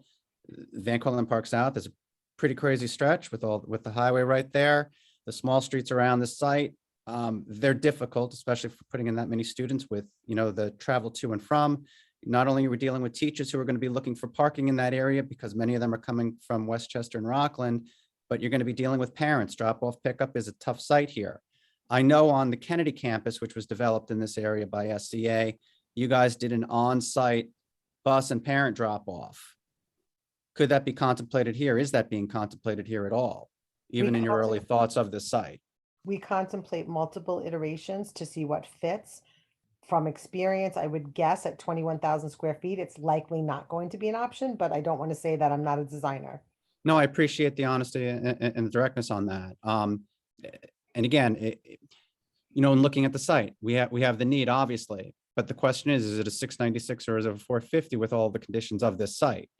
[SPEAKER 1] Van Cortlandt Park South is a pretty crazy stretch with the highway right there. The small streets around the site, they're difficult, especially for putting in that many students with, the travel to and from. Not only are we dealing with teachers who are going to be looking for parking in that area because many of them are coming from Westchester and Rockland, but you're going to be dealing with parents. Drop-off pickup is a tough site here. I know on the Kennedy campus, which was developed in this area by SCA, you guys did an on-site bus and parent drop-off. Could that be contemplated here? Is that being contemplated here at all, even in your early thoughts of the site?
[SPEAKER 2] We contemplate multiple iterations to see what fits. From experience, I would guess at 21,000 square feet, it's likely not going to be an option, but I don't want to say that. I'm not a designer.
[SPEAKER 1] No, I appreciate the honesty and the directness on that. And again, in looking at the site, we have the need, obviously, but the question is it a 696 or is it a 450 with all the conditions of this site?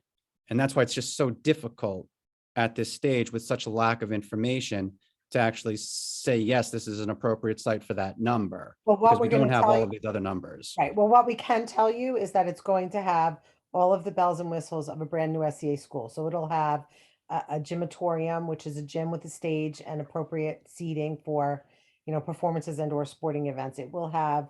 [SPEAKER 1] And that's why it's just so difficult at this stage with such a lack of information to actually say, yes, this is an appropriate site for that number.
[SPEAKER 2] Well, what
[SPEAKER 1] Because
[SPEAKER 2] we're
[SPEAKER 1] we
[SPEAKER 2] going
[SPEAKER 1] don't
[SPEAKER 2] to
[SPEAKER 1] have
[SPEAKER 2] tell
[SPEAKER 1] all
[SPEAKER 2] you,
[SPEAKER 1] of these other numbers.
[SPEAKER 2] right? Well, what we can tell you is that it's going to have all of the bells and whistles of a brand new SCA school. So it'll have a gymatorium, which is a gym with a stage and appropriate seating for, performances and or sporting events. It will have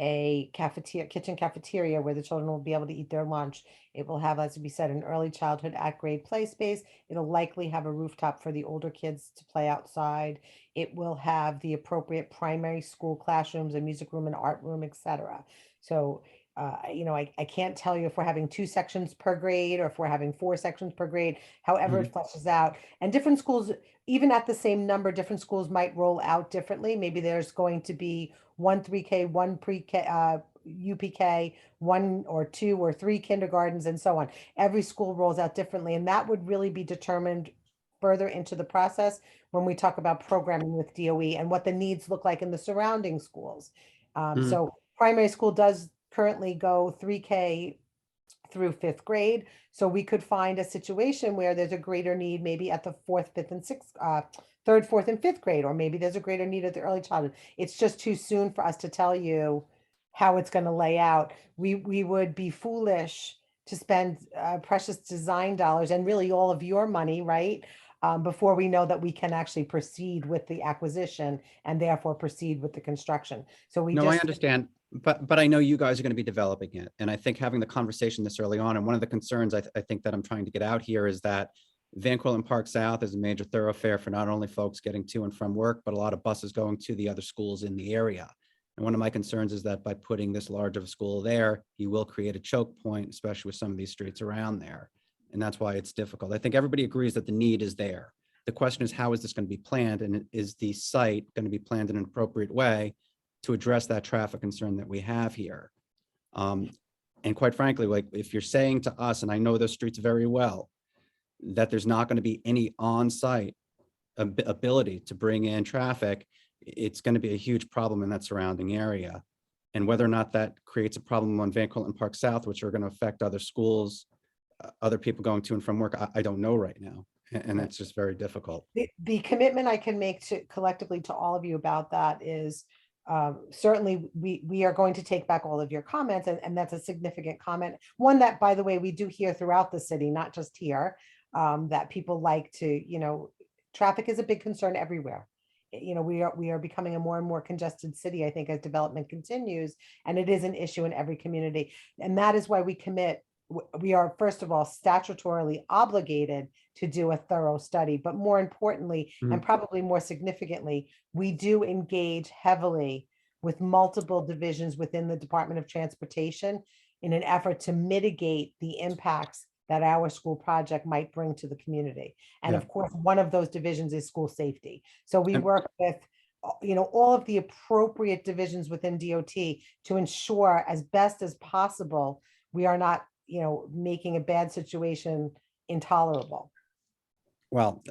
[SPEAKER 2] a kitchen cafeteria where the children will be able to eat their lunch. It will have, as we said, an early childhood at-grade play space. It'll likely have a rooftop for the older kids to play outside. It will have the appropriate primary school classrooms, a music room, an art room, etc. So, I can't tell you if we're having 2 sections per grade or if we're having 4 sections per grade, however it fleshes out. And different schools, even at the same number, different schools might roll out differently. Maybe there's going to be 1 3K, 1 pre-K, UPK, 1 or 2 or 3 kindergartens, and so on. Every school rolls out differently, and that would really be determined further into the process when we talk about programming with DOE and what the needs look like in the surrounding schools. So primary school does currently go 3K through 5th grade. So we could find a situation where there's a greater need maybe at the 4th, 5th, and 6th, 3rd, 4th, and 5th grade, or maybe there's a greater need at the early childhood. It's just too soon for us to tell you how it's going to lay out. We would be foolish to spend precious design dollars and really all of your money, right? Before we know that we can actually proceed with the acquisition and therefore proceed with the construction. So we
[SPEAKER 1] No, I
[SPEAKER 2] just,
[SPEAKER 1] understand, but I know you guys are going to be developing it. And I think having the conversation this early on, and one of the concerns I think that I'm trying to get out here is that Van Cortlandt Park South is a major thoroughfare for not only folks getting to and from work, but a lot of buses going to the other schools in the area. And one of my concerns is that by putting this large of a school there, you will create a choke point, especially with some of these streets around there. And that's why it's difficult. I think everybody agrees that the need is there. The question is, how is this going to be planned? And is the site going to be planned in an appropriate way to address that traffic concern that we have here? And quite frankly, like if you're saying to us, and I know those streets very well, that there's not going to be any on-site ability to bring in traffic, it's going to be a huge problem in that surrounding area. And whether or not that creates a problem on Van Cortlandt Park South, which are going to affect other schools, other people going to and from work, I don't know right now. And it's just very difficult.
[SPEAKER 2] The commitment I can make to collectively to all of you about that is certainly we are going to take back all of your comments, and that's a significant comment. One that, by the way, we do hear throughout the city, not just here, that people like to, traffic is a big concern everywhere. We are becoming a more and more congested city, I think, as development continues, and it is an issue in every community. And that is why we commit. We are, first of all, statutorily obligated to do a thorough study, but more importantly, and probably more significantly, we do engage heavily with multiple divisions within the Department of Transportation in an effort to mitigate the impacts that our school project might bring to the community. And of course, one of those divisions is school safety. So we work with all of the appropriate divisions within DOT to ensure as best as possible we are not making a bad situation intolerable.
[SPEAKER 1] Well,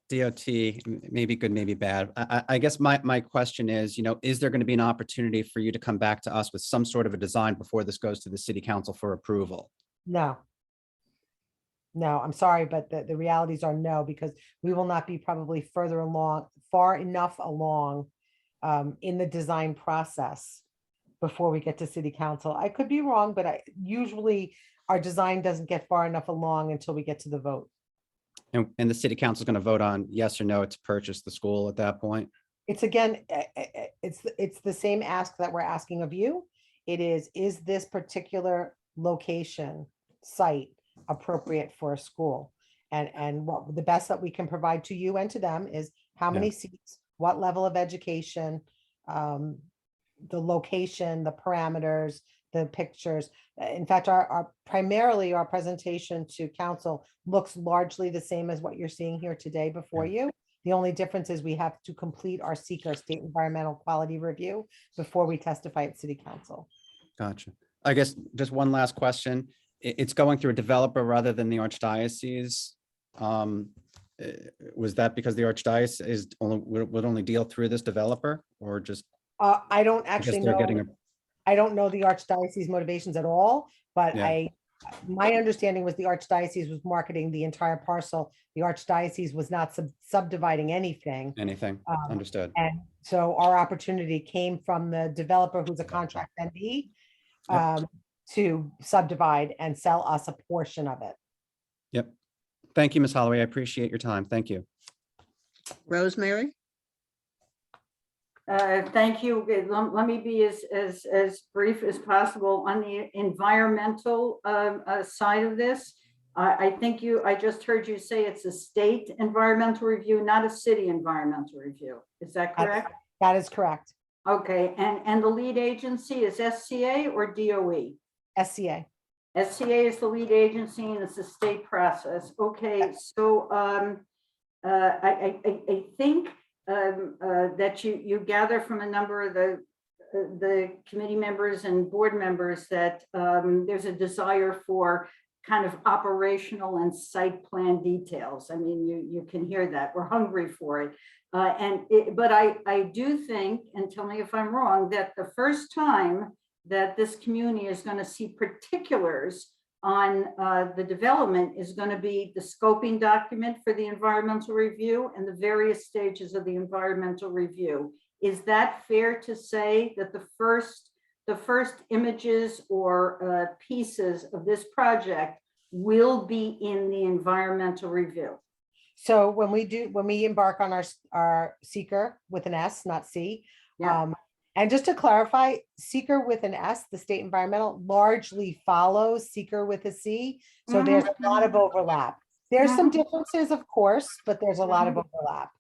[SPEAKER 1] DOT may be good, maybe bad. I guess my question is, is there going to be an opportunity for you to come back to us with some sort of a design before this goes to the city council for approval?
[SPEAKER 2] No, I'm sorry, but the realities are no, because we will not be probably far enough along in the design process before we get to city council. I could be wrong, but usually our design doesn't get far enough along until we get to the vote.
[SPEAKER 1] And the city council is going to vote on yes or no to purchase the school at that point?
[SPEAKER 2] It's it's the same ask that we're asking of you. It is this particular location site appropriate for a school? And what the best that we can provide to you and to them is how many seats, what level of education, the location, the parameters, the pictures. In fact, primarily our presentation to council looks largely the same as what you're seeing here today before you. The only difference is we have to complete our SEEKR, State Environmental Quality Review, before we testify at city council.
[SPEAKER 1] Gotcha. I guess just one last question. It's going through a developer rather than the Archdiocese. Was that because the Archdiocese would only deal through this developer, or just?
[SPEAKER 2] I don't actually know. I don't know the Archdiocese motivations at all, but my understanding was the Archdiocese was marketing the entire parcel. The Archdiocese was not subdividing anything.
[SPEAKER 1] Understood.
[SPEAKER 2] And so our opportunity came from the developer, who's a contract ND, to subdivide and sell us a portion of it.
[SPEAKER 1] Yep. Thank you, Ms. Holloway. I appreciate your time. Thank you.
[SPEAKER 3] Rosemary?
[SPEAKER 13] Thank you. Let me be as brief as possible on the environmental side of this. I just heard you say it's a state environmental review, not a city environmental review. Is that correct?
[SPEAKER 2] That is correct.
[SPEAKER 13] Okay, and the lead agency is SCA or DOE?
[SPEAKER 2] SCA.
[SPEAKER 13] SCA is the lead agency and it's a state process. Okay, so I think that you gather from a number of the committee members and board members that there's a desire for kind of operational and site plan details. I mean, you can hear that. We're hungry for it. But I do think, and tell me if I'm wrong, that the first time that this community is going to see particulars on the development is going to be the scoping document for the environmental review and the various stages of the environmental review. Is that fair to say that the first images or pieces of this project will be in the environmental review?
[SPEAKER 2] So when we embark on our SEEKR with an S, not C, and just to clarify, SEEKR with an S, the state environmental, largely follows SEEKR with a C. So there's a lot of overlap. There's some differences, of course, but there's a lot of overlap.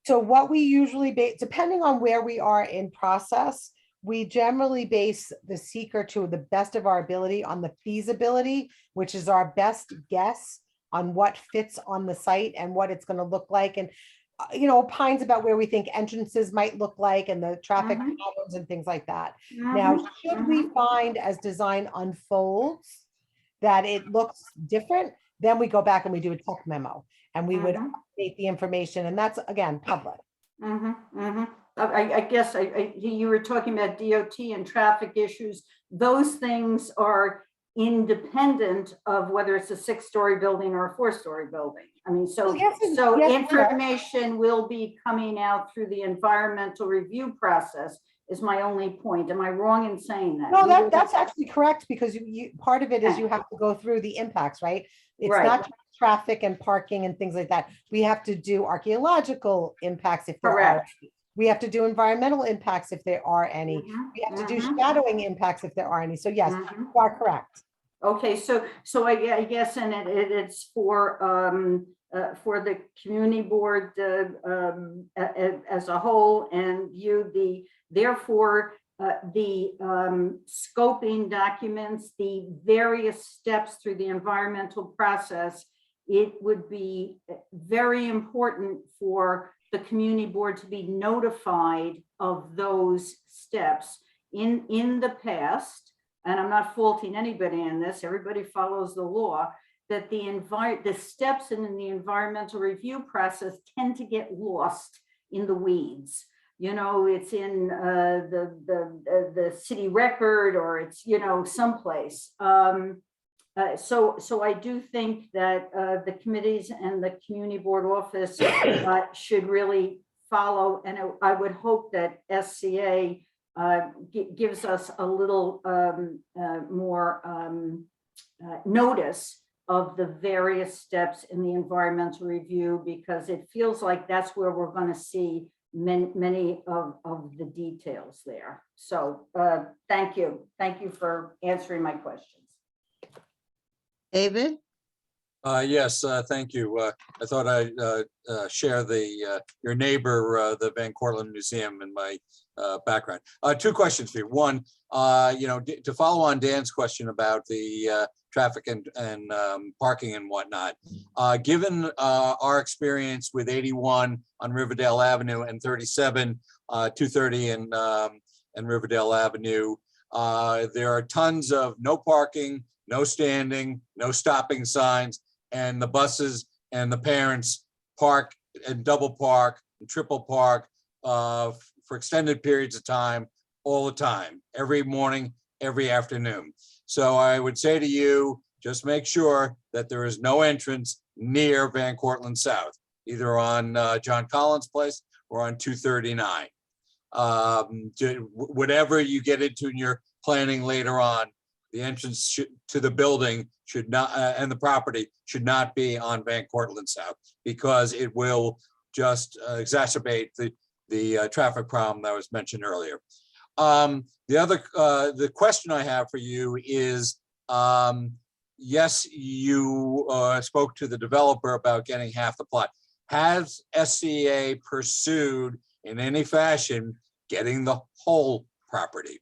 [SPEAKER 2] So what we usually base, depending on where we are in process, we generally base the SEEKR to the best of our ability on the feasibility, which is our best guess on what fits on the site and what it's going to look like. And opines about where we think entrances might look like and the traffic patterns and things like that. Now, should we find as design unfolds that it looks different, then we go back and we do a tech memo and we would update the information, and that's again public.
[SPEAKER 13] I guess you were talking about DOT and traffic issues. Those things are independent of whether it's a 6-story building or a 4-story building. I mean, so,
[SPEAKER 2] Well, yes and-
[SPEAKER 13] so
[SPEAKER 2] yes and no.
[SPEAKER 13] information will be coming out through the environmental review process is my only point. Am I wrong in saying that?
[SPEAKER 2] No,
[SPEAKER 13] We will-
[SPEAKER 2] that's actually correct, because part of it is
[SPEAKER 13] Okay.
[SPEAKER 2] you have to go through the impacts, right? It's
[SPEAKER 13] Right.
[SPEAKER 2] not just traffic and parking and things like that. We have to do archaeological impacts if there are.
[SPEAKER 13] Correct.
[SPEAKER 2] We have to do environmental impacts if there are any.
[SPEAKER 13] Mhm,
[SPEAKER 2] We have to do
[SPEAKER 13] mhm.
[SPEAKER 2] shadowing impacts if there are any. So yes,
[SPEAKER 13] Mhm.
[SPEAKER 2] you are correct.
[SPEAKER 13] Okay, so I guess, and it's for the community board as a whole, and therefore, the scoping documents, the various steps through the environmental process, it would be very important for the community board to be notified of those steps. In the past, and I'm not faulting anybody in this, everybody follows the law, that the steps in the environmental review process tend to get lost in the weeds. You know, it's in the city record, or it's, you know, someplace. So I do think that the committees and the community board office should really follow, and I would hope that SCA gives us a little more notice of the various steps in the environmental review, because it feels like that's where we're going to see many of the details there. So thank you. Thank you for answering my questions.
[SPEAKER 3] David?
[SPEAKER 7] Yes, thank you. I thought I'd share your neighbor, the Van Cortlandt Museum, in my background. Two questions for you. One, to follow on Dan's question about the traffic and parking and whatnot. Given our experience with 81 on Riverdale Avenue and 37, 230 and Riverdale Avenue, there are tons of no parking, no standing, no stopping signs, and the buses and the parents park and double park and triple park for extended periods of time, all the time, every morning, every afternoon. So I would say to you, just make sure that there is no entrance near Van Cortlandt South, either on John Collins Place or on 239. Whatever you get into in your planning later on, the entrance to the building should not, and the property should not be on Van Cortlandt South, because it will just exacerbate the traffic problem that was mentioned earlier. The question I have for you is, yes, you spoke to the developer about getting half the plot. Has SCA pursued in any fashion getting the whole property?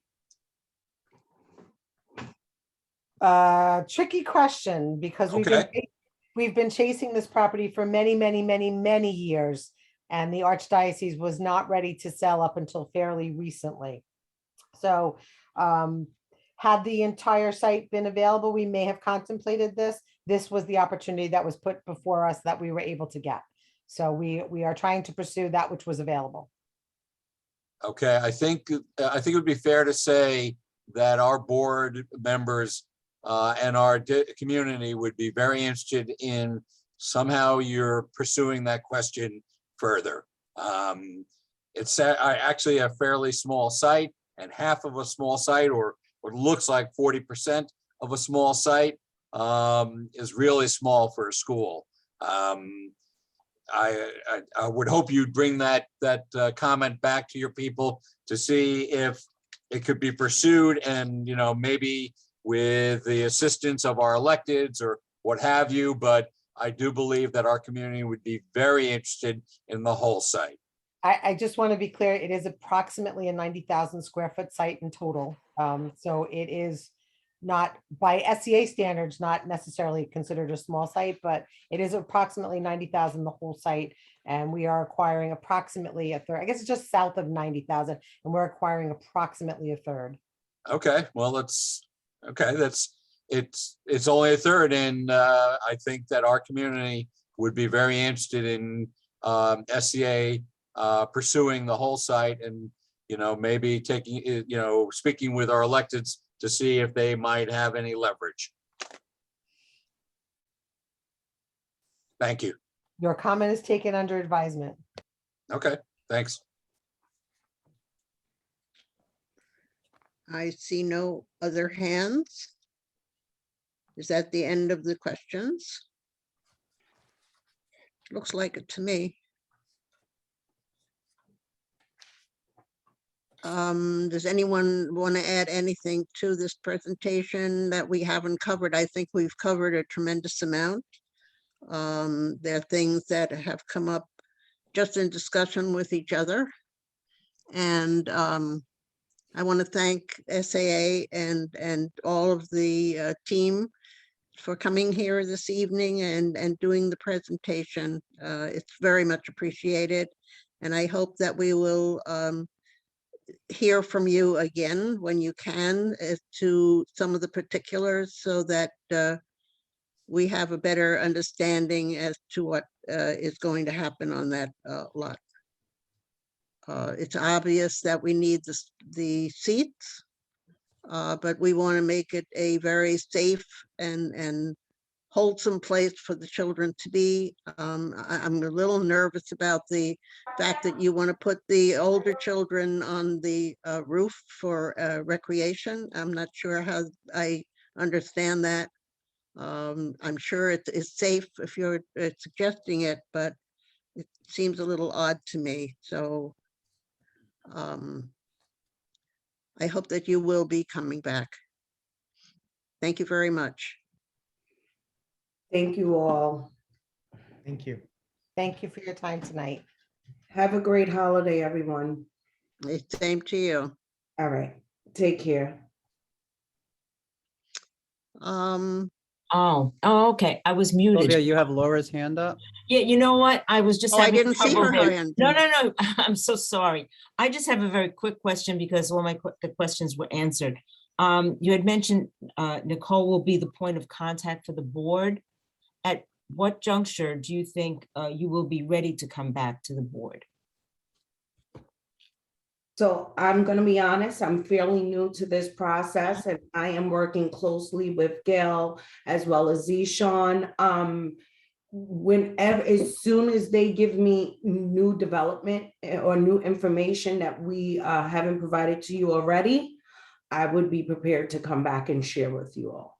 [SPEAKER 2] Tricky question, because we've been chasing this property for many years, and the Archdiocese was not ready to sell up until fairly recently. So had the entire site been available, we may have contemplated this. This was the opportunity that was put before us that we were able to get. So we are trying to pursue that which was available.
[SPEAKER 7] Okay, I think it would be fair to say that our board members and our community would be very interested in somehow you're pursuing that question further. It's actually a fairly small site, and half of a small site, or what looks like 40% of a small site, is really small for a school. I would hope you'd bring that comment back to your people to see if it could be pursued, and maybe with the assistance of our electeds or what have you. But I do believe that our community would be very interested in the whole site.
[SPEAKER 2] I just want to be clear, it is approximately a 90,000 square foot site in total. So it is not, by SCA standards, not necessarily considered a small site, but it is approximately 90,000, the whole site. And we are acquiring approximately a third. I guess it's just south of 90,000, and we're acquiring approximately a third.
[SPEAKER 7] Okay, well, it's only a third, and I think that our community would be very interested in SCA pursuing the whole site, and maybe taking speaking with our electeds to see if they might have any leverage. Thank you.
[SPEAKER 2] Your comment is taken under advisement.
[SPEAKER 7] Okay, thanks.
[SPEAKER 3] I see no other hands. Is that the end of the questions? Looks like it to me. Does anyone want to add anything to this presentation that we haven't covered? I think we've covered a tremendous amount. There are things that have come up just in discussion with each other. And I want to thank SAA and all of the team for coming here this evening and doing the presentation. It's very much appreciated. And I hope that we will hear from you again when you can as to some of the particulars so that we have a better understanding as to what is going to happen on that lot. It's obvious that we need the seats, but we want to make it a very safe and wholesome place for the children to be. I'm a little nervous about the fact that you want to put the older children on the roof for recreation. I'm not sure how I understand that. I'm sure it is safe if you're suggesting it, but it seems a little odd to me. So I hope that you will be coming back. Thank you very much.
[SPEAKER 5] Thank you all.
[SPEAKER 6] Thank you.
[SPEAKER 2] Thank you for your time tonight.
[SPEAKER 5] Have a great holiday, everyone.
[SPEAKER 3] Same to you.
[SPEAKER 5] All right, take care.
[SPEAKER 3] Oh,
[SPEAKER 14] Okay. I was muted.
[SPEAKER 1] Sylvia, you have Laura's hand up?
[SPEAKER 14] Yeah, you know what? I was just
[SPEAKER 3] Oh, I
[SPEAKER 14] having
[SPEAKER 3] didn't see
[SPEAKER 14] trouble
[SPEAKER 3] her
[SPEAKER 14] there.
[SPEAKER 3] hand.
[SPEAKER 14] No, I'm so sorry. I just have a very quick question because all the questions were answered. You had mentioned Nicole will be the point of contact for the board. At what juncture do you think you will be ready to come back to the board?
[SPEAKER 5] So I'm gonna be honest, I'm fairly new to this process and I am working closely with Gail as well as Zishan. Whenever, as soon as they give me new development or new information that we haven't provided to you already, I would be prepared to come back and share with you all.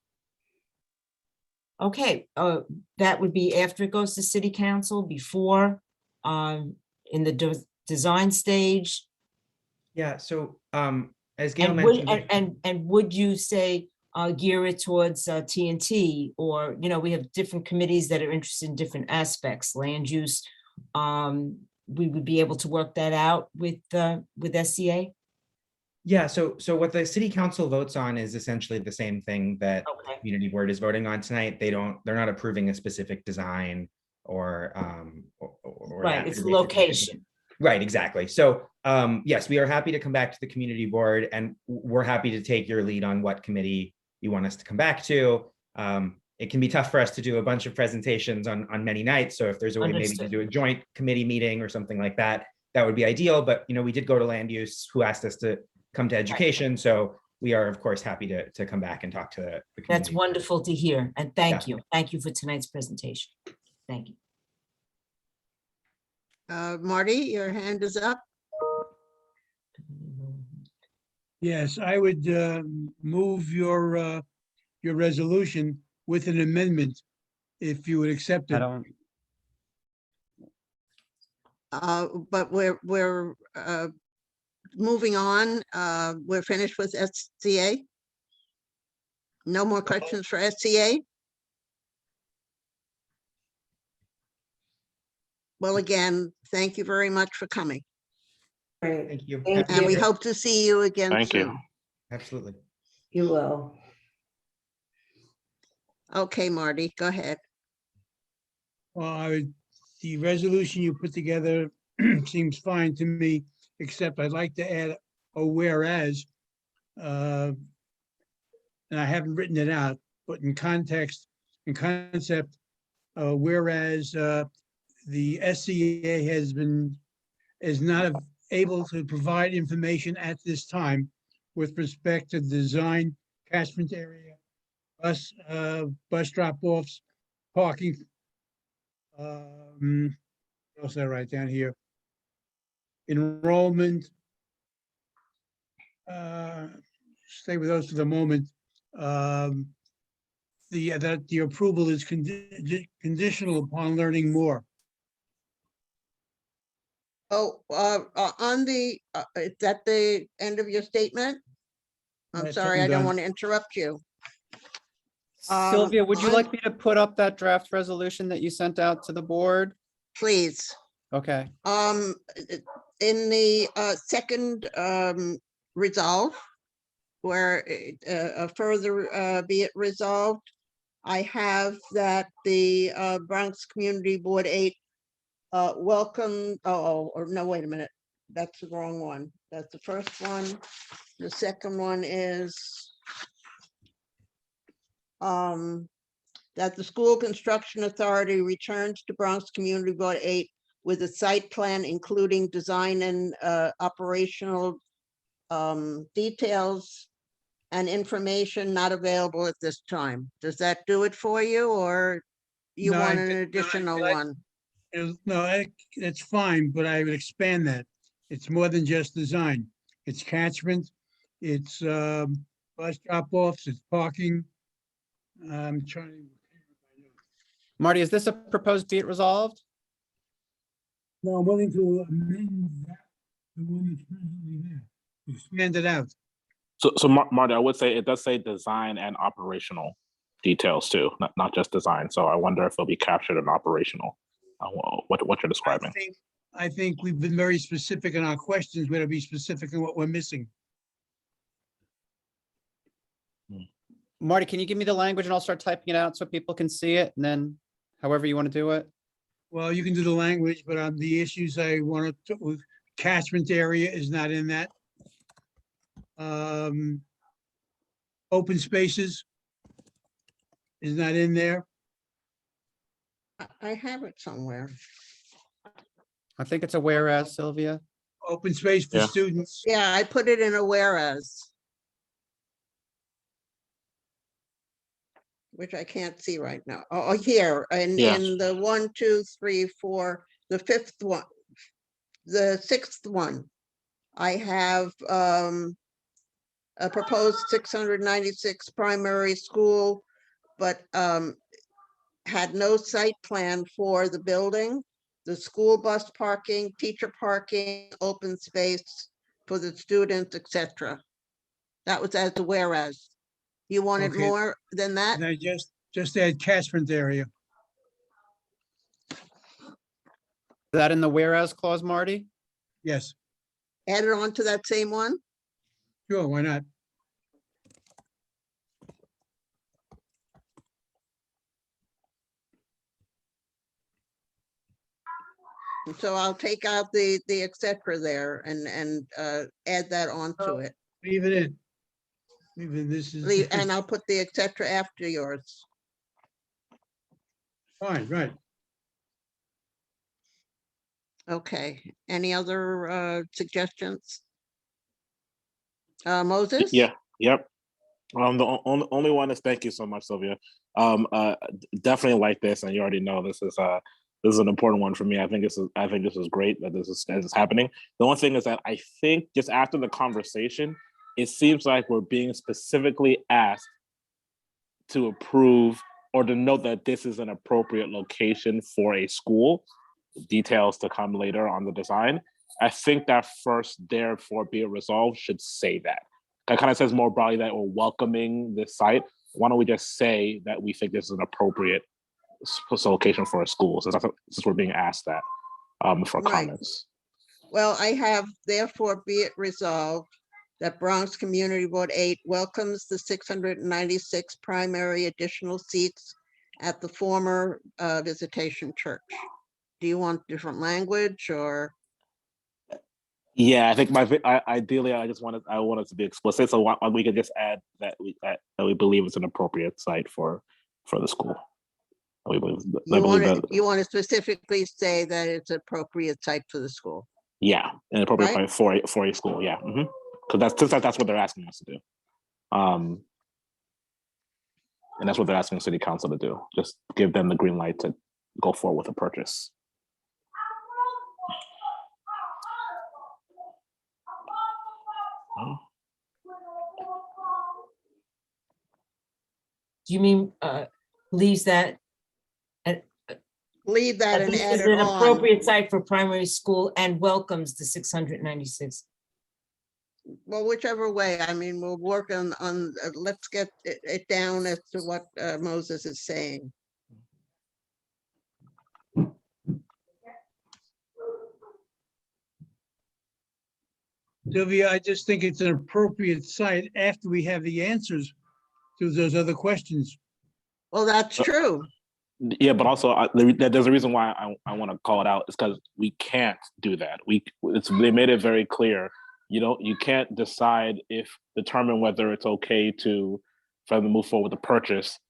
[SPEAKER 14] Okay, that would be after it goes to city council, before, in the design stage.
[SPEAKER 6] Yeah, so as Gail
[SPEAKER 14] And would,
[SPEAKER 6] mentioned.
[SPEAKER 14] and would you say gear it towards TNT, or, you know, we have different committees that are interested in different aspects, land use. We would be able to work that out with SCA?
[SPEAKER 6] Yeah, so what the city council votes on is essentially the same thing that
[SPEAKER 14] Okay.
[SPEAKER 6] community board is voting on tonight. They're not approving a specific design or
[SPEAKER 14] Right,
[SPEAKER 6] that.
[SPEAKER 14] it's location.
[SPEAKER 6] Right, exactly. So yes, we are happy to come back to the community board, and we're happy to take your lead on what committee you want us to come back to. It can be tough for us to do a bunch of presentations on many nights. So if there's a way maybe to do a joint committee meeting or something like that, that would be ideal. But, you know, we did go to land use, who asked us to come to education. So we are, of course, happy to come back and talk to the community.
[SPEAKER 14] That's wonderful to hear. And thank you. Thank you for tonight's presentation. Thank you.
[SPEAKER 3] Marty, your hand is up.
[SPEAKER 10] Yes, I would move your resolution with an amendment, if you would accept
[SPEAKER 1] I
[SPEAKER 10] it.
[SPEAKER 1] don't,
[SPEAKER 3] But we're moving on. We're finished with SCA. No more questions for SCA? Well, again, thank you very much for coming.
[SPEAKER 5] Great.
[SPEAKER 6] Thank you.
[SPEAKER 5] Thank
[SPEAKER 3] And we
[SPEAKER 5] you.
[SPEAKER 3] hope to see you again
[SPEAKER 4] Thank you.
[SPEAKER 3] soon.
[SPEAKER 6] Absolutely.
[SPEAKER 5] You will.
[SPEAKER 3] Okay, Marty, go ahead.
[SPEAKER 10] Well, the resolution you put together seems fine to me, except I'd like to add a whereas. And I haven't written it out, but in context, in concept, whereas the SCA is not able to provide information at this time with respect to design, catchment area, bus drop-offs, parking What else did I write down here? Enrollment. Stay with those for the moment. That the approval is conditional upon learning more.
[SPEAKER 3] Oh, on the, is that the end of your statement? I'm
[SPEAKER 10] That's
[SPEAKER 3] sorry,
[SPEAKER 10] I'm
[SPEAKER 3] I don't
[SPEAKER 10] done.
[SPEAKER 3] want to interrupt you.
[SPEAKER 1] Sylvia, would you
[SPEAKER 3] on-
[SPEAKER 1] like me to put up that draft resolution that you sent out to the board?
[SPEAKER 3] Please.
[SPEAKER 1] Okay,
[SPEAKER 3] In the second resolve, where further be it resolved, I have that the Bronx Community Board 8 welcome, or no, wait a minute, that's the wrong one. That's the first one. The second one is that the School Construction Authority returns to Bronx Community Board 8 with a site plan, including design and operational details and information not available at this time. Does that do it for you, or you
[SPEAKER 10] No,
[SPEAKER 3] want
[SPEAKER 10] I
[SPEAKER 3] an
[SPEAKER 10] did- no,
[SPEAKER 3] additional one?
[SPEAKER 10] No, that's fine, but I would expand that. It's more than just design. It's catchment, it's bus drop-offs, it's parking. I'm trying.
[SPEAKER 1] Marty, is this a proposed be it resolved?
[SPEAKER 10] No, I'm willing to amend that, the one that's presently there, expand it out.
[SPEAKER 4] So Marty, I would say it does say design and operational details too, not just design. So I wonder if it'll be captured in operational, what you're describing.
[SPEAKER 10] I think we've been very specific in our questions. We're to be specific in what we're missing.
[SPEAKER 1] Marty, can you give me the language and I'll start typing it out so people can see it, and then however you want to do it?
[SPEAKER 10] Well, you can do the language, but the issues I want to, catchment area is not in that. Open spaces is not in there.
[SPEAKER 3] I have it somewhere.
[SPEAKER 1] I think it's a whereas, Sylvia.
[SPEAKER 10] Open space for
[SPEAKER 4] Yeah.
[SPEAKER 10] students.
[SPEAKER 3] Yeah, I put it in a whereas. Which I can't see right now. Oh, here, and
[SPEAKER 4] Yeah.
[SPEAKER 3] in the 1, 2, 3, 4, the fifth one, the sixth one, I have a proposed 696 primary school, but had no site plan for the building, the school bus parking, teacher parking, open space for the students, etc. That was as a whereas. You wanted
[SPEAKER 10] Okay.
[SPEAKER 3] more than that?
[SPEAKER 10] And I just add catchment area.
[SPEAKER 1] Is that in the whereas clause, Marty?
[SPEAKER 10] Yes,
[SPEAKER 3] Add it on to that same one?
[SPEAKER 10] sure, why not?
[SPEAKER 3] And so I'll take out the et cetera there and add that onto it.
[SPEAKER 10] Leave it in. Even this is.
[SPEAKER 3] And I'll put the et cetera after yours.
[SPEAKER 10] Fine, right.
[SPEAKER 3] Okay, any other suggestions? Moses?
[SPEAKER 4] Yeah. Yep. The only one is, thank you so much, Sylvia. Definitely like this, and you already know this is an important one for me. I think this is great that this is happening. The one thing is that I think just after the conversation, it seems like we're being specifically asked to approve or to note that this is an appropriate location for a school. Details to come later on the design. I think that first, therefore, be it resolved should say that. It kind of says more broadly that we're welcoming this site. Why don't we just say that we think this is an appropriate location for a school, since we're being asked that for
[SPEAKER 3] Right.
[SPEAKER 4] comments.
[SPEAKER 3] Well, I have therefore be it resolved that Bronx Community Board 8 welcomes the 696 primary additional seats at the former Visitation Church. Do you want different language or?
[SPEAKER 4] Yeah, I think ideally I want it to be explicit, so we could just add that we believe it's an appropriate site for the school. We believe,
[SPEAKER 3] You want to specifically say that it's appropriate site for the school?
[SPEAKER 4] Yeah, an appropriate
[SPEAKER 3] Right?
[SPEAKER 4] site for a school. Yeah, because that's what they're asking us to do, and that's what they're asking City Council to do. Just give them the green light to go forward with a purchase.
[SPEAKER 14] Do you mean leaves that?
[SPEAKER 3] Leave that and
[SPEAKER 14] This
[SPEAKER 3] add
[SPEAKER 14] is
[SPEAKER 3] it
[SPEAKER 14] an
[SPEAKER 3] on.
[SPEAKER 14] appropriate site for primary school and welcomes the 696.
[SPEAKER 3] Well, whichever way, I mean, we'll work on, let's get it down as to what Moses is saying.
[SPEAKER 10] Sylvia, I just think it's an appropriate site after we have the answers to those other questions.
[SPEAKER 3] Well, that's true.
[SPEAKER 4] Yeah, but also there's a reason why I want to call it out. Is because we can't do that. They made it very clear. You can't determine whether it's okay for them to move forward with the purchase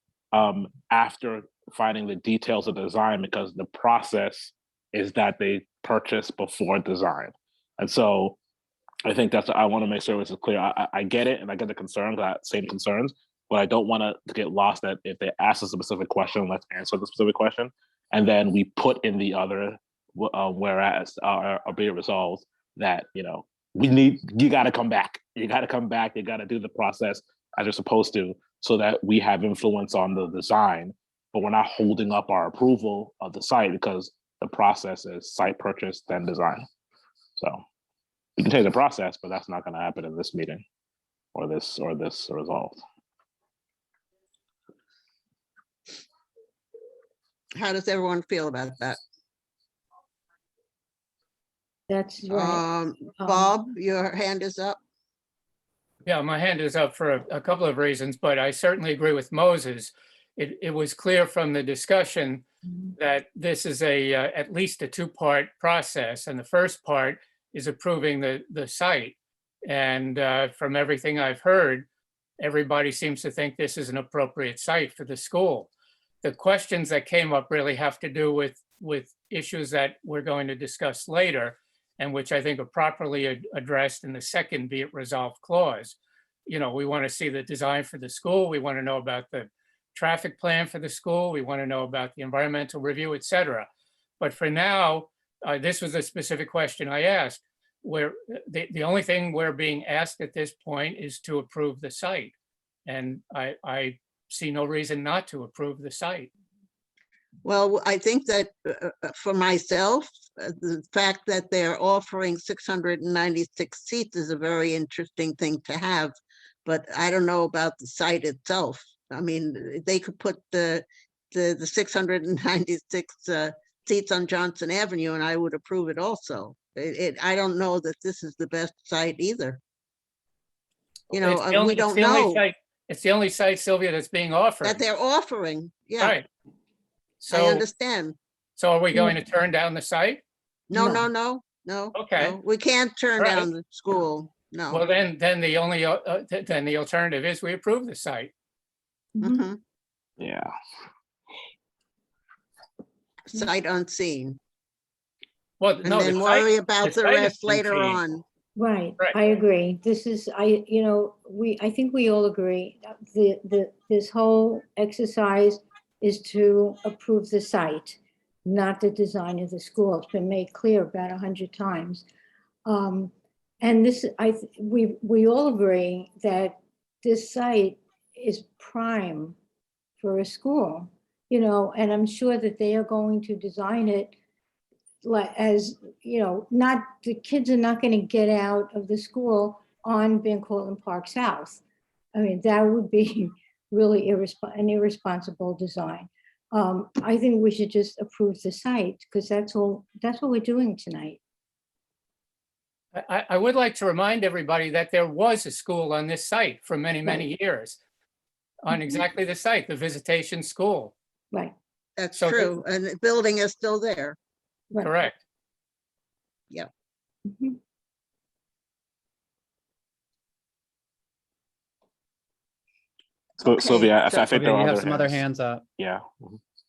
[SPEAKER 4] after finding the details of the design, because the process is that they purchase before design. And so I think I want to make sure it's clear. I get it, and I get the concerns, same concerns, but I don't want to get lost that if they ask a specific question, let's answer the specific question, and then we put in the other whereas or be it resolved that you got to come back. You got to come back. You got to do the process as you're supposed to, so that we have influence on the design, but we're not holding up our approval of the site because the process is site purchase then design. So we can take the process, but that's not going to happen in this meeting or this resolved.
[SPEAKER 3] How does everyone feel about that?
[SPEAKER 9] That's right.
[SPEAKER 3] Bob, your hand is up.
[SPEAKER 12] Yeah, my hand is up for a couple of reasons, but I certainly agree with Moses. It was clear from the discussion that this is at least a two-part process, and the first part is approving the site. And from everything I've heard, everybody seems to think this is an appropriate site for the school. The questions that came up really have to do with issues that we're going to discuss later, and which I think are properly addressed in the second be it resolved clause. We want to see the design for the school. We want to know about the traffic plan for the school. We want to know about the environmental review, et cetera. But for now, this was a specific question I asked, where the only thing we're being asked at this point is to approve the site. And I see no reason not to approve the site.
[SPEAKER 3] Well, I think that for myself, the fact that they're offering 696 seats is a very interesting thing to have, but I don't know about the site itself. I mean, they could put the 696 seats on Johnson Avenue and I would approve it also. I don't know that this is the best site either. We don't know.
[SPEAKER 12] It's the only site, Sylvia, that's being offered.
[SPEAKER 3] That they're offering, yeah.
[SPEAKER 12] Right.
[SPEAKER 3] I understand.
[SPEAKER 12] So are we going to turn down the site?
[SPEAKER 3] No.
[SPEAKER 12] Okay.
[SPEAKER 3] No, we can't turn
[SPEAKER 12] All
[SPEAKER 3] down
[SPEAKER 12] right.
[SPEAKER 3] the school, no.
[SPEAKER 12] Well, then the only then the alternative is we approve the site.
[SPEAKER 3] Mhm.
[SPEAKER 4] Yeah.
[SPEAKER 3] Sight unseen.
[SPEAKER 12] Well,
[SPEAKER 3] And
[SPEAKER 12] no,
[SPEAKER 3] then
[SPEAKER 12] the
[SPEAKER 3] worry
[SPEAKER 12] site-
[SPEAKER 3] about
[SPEAKER 12] the
[SPEAKER 3] the
[SPEAKER 12] site
[SPEAKER 3] rest
[SPEAKER 12] is
[SPEAKER 3] later
[SPEAKER 12] unseen.
[SPEAKER 3] on.
[SPEAKER 9] Right,
[SPEAKER 12] Right.
[SPEAKER 9] I agree. This is, I think we all agree, this whole exercise is to approve the site, not the design of the school. It's been made clear about 100 times. And this, we all agree that this site is prime for a school, and I'm sure that they are going to design it not, the kids are not going to get out of the school on Van Cortlandt Park South. I mean, that would be really an irresponsible design. I think we should just approve the site because that's what we're doing tonight.
[SPEAKER 12] I would like to remind everybody that there was a school on this site for many, many years on exactly the site, the visitation school.
[SPEAKER 9] Right.
[SPEAKER 3] That's
[SPEAKER 12] So
[SPEAKER 3] true, and the building is still there.
[SPEAKER 9] Right.
[SPEAKER 12] Correct.
[SPEAKER 3] Yeah.
[SPEAKER 9] Mhm.
[SPEAKER 4] So,
[SPEAKER 3] Okay,
[SPEAKER 4] Sylvia, I
[SPEAKER 3] so-
[SPEAKER 4] think
[SPEAKER 1] Okay,
[SPEAKER 4] there are
[SPEAKER 1] you have
[SPEAKER 4] other
[SPEAKER 1] some other
[SPEAKER 4] hands.
[SPEAKER 1] hands up.
[SPEAKER 4] Yeah.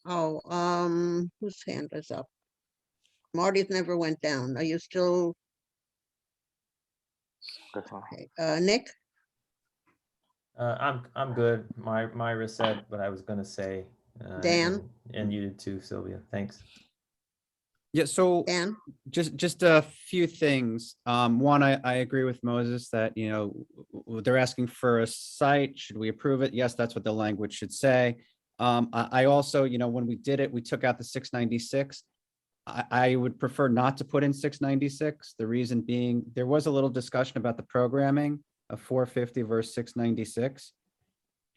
[SPEAKER 3] Oh, whose hand is up? Marty's never went down. Are you still, okay, Nick?
[SPEAKER 8] I'm good. Myra said what I was gonna say.
[SPEAKER 3] Dan?
[SPEAKER 8] And you did too, Sylvia. Thanks.
[SPEAKER 1] Yeah, so
[SPEAKER 3] Dan?
[SPEAKER 1] just a few things. One, I agree with Moses that, you know, they're asking for a site. Should we approve it? Yes, that's what the language should say. I also, you know, when we did it, we took out the 696. I would prefer not to put in 696. The reason being, there was a little discussion about the programming of 450 versus 696.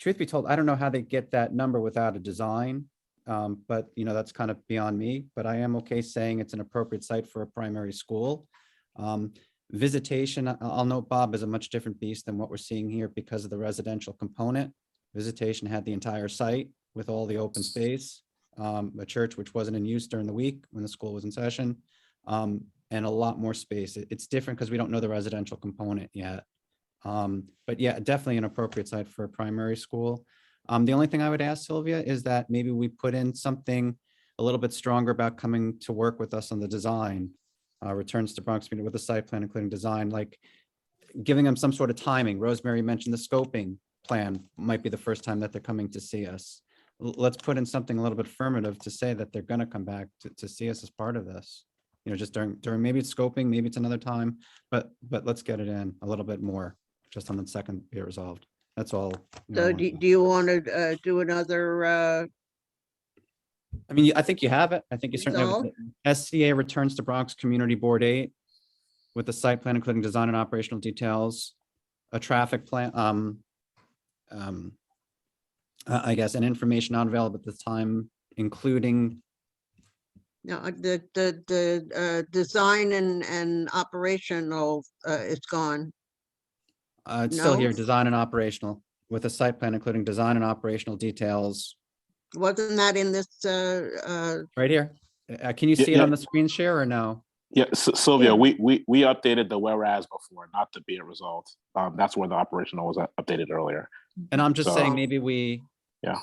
[SPEAKER 1] Truth be told, I don't know how they get that number without a design. But you know, that's kind of beyond me, but I am okay saying it's an appropriate site for a primary school. Visitation, I'll note, Bob, is a much different beast than what we're seeing here because of the residential component. Visitation had the entire site with all the open space, a church which wasn't in use during the week when the school was in session, and a lot more space. It's different because we don't know the residential component yet. But yeah, definitely an appropriate site for a primary school. The only thing I would ask Sylvia is that maybe we put in something a little bit stronger about coming to work with us on the design, returns to Bronx Community with the site plan, including design, like giving them some sort of timing. Rosemary mentioned the scoping plan might be the first time that they're coming to see us. Let's put in something a little bit affirmative to say that they're going to come back to see us as part of this. You know, just during maybe it's scoping, maybe it's another time, but let's get it in a little bit more just on the second be resolved. That's all.
[SPEAKER 3] So do you want to do another,
[SPEAKER 1] I mean, I think you have it. I think you certainly have
[SPEAKER 3] Resolve?
[SPEAKER 1] it. SCA returns to Bronx Community Board 8 with the site plan, including design and operational details, a traffic plan, I guess, and information not available at the time, including,
[SPEAKER 3] no, the design and operational is gone.
[SPEAKER 1] it's still
[SPEAKER 3] No?
[SPEAKER 1] here, design and operational, with a site plan, including design and operational details,
[SPEAKER 3] Wasn't that in this,
[SPEAKER 1] right here. Can you see it on the screen share or no?
[SPEAKER 4] Yeah, Sylvia,
[SPEAKER 3] Yeah.
[SPEAKER 4] we updated the whereas before, not to be a result. That's where the operational was updated earlier.
[SPEAKER 1] And I'm just
[SPEAKER 4] So-
[SPEAKER 1] saying, maybe we,
[SPEAKER 4] Yeah.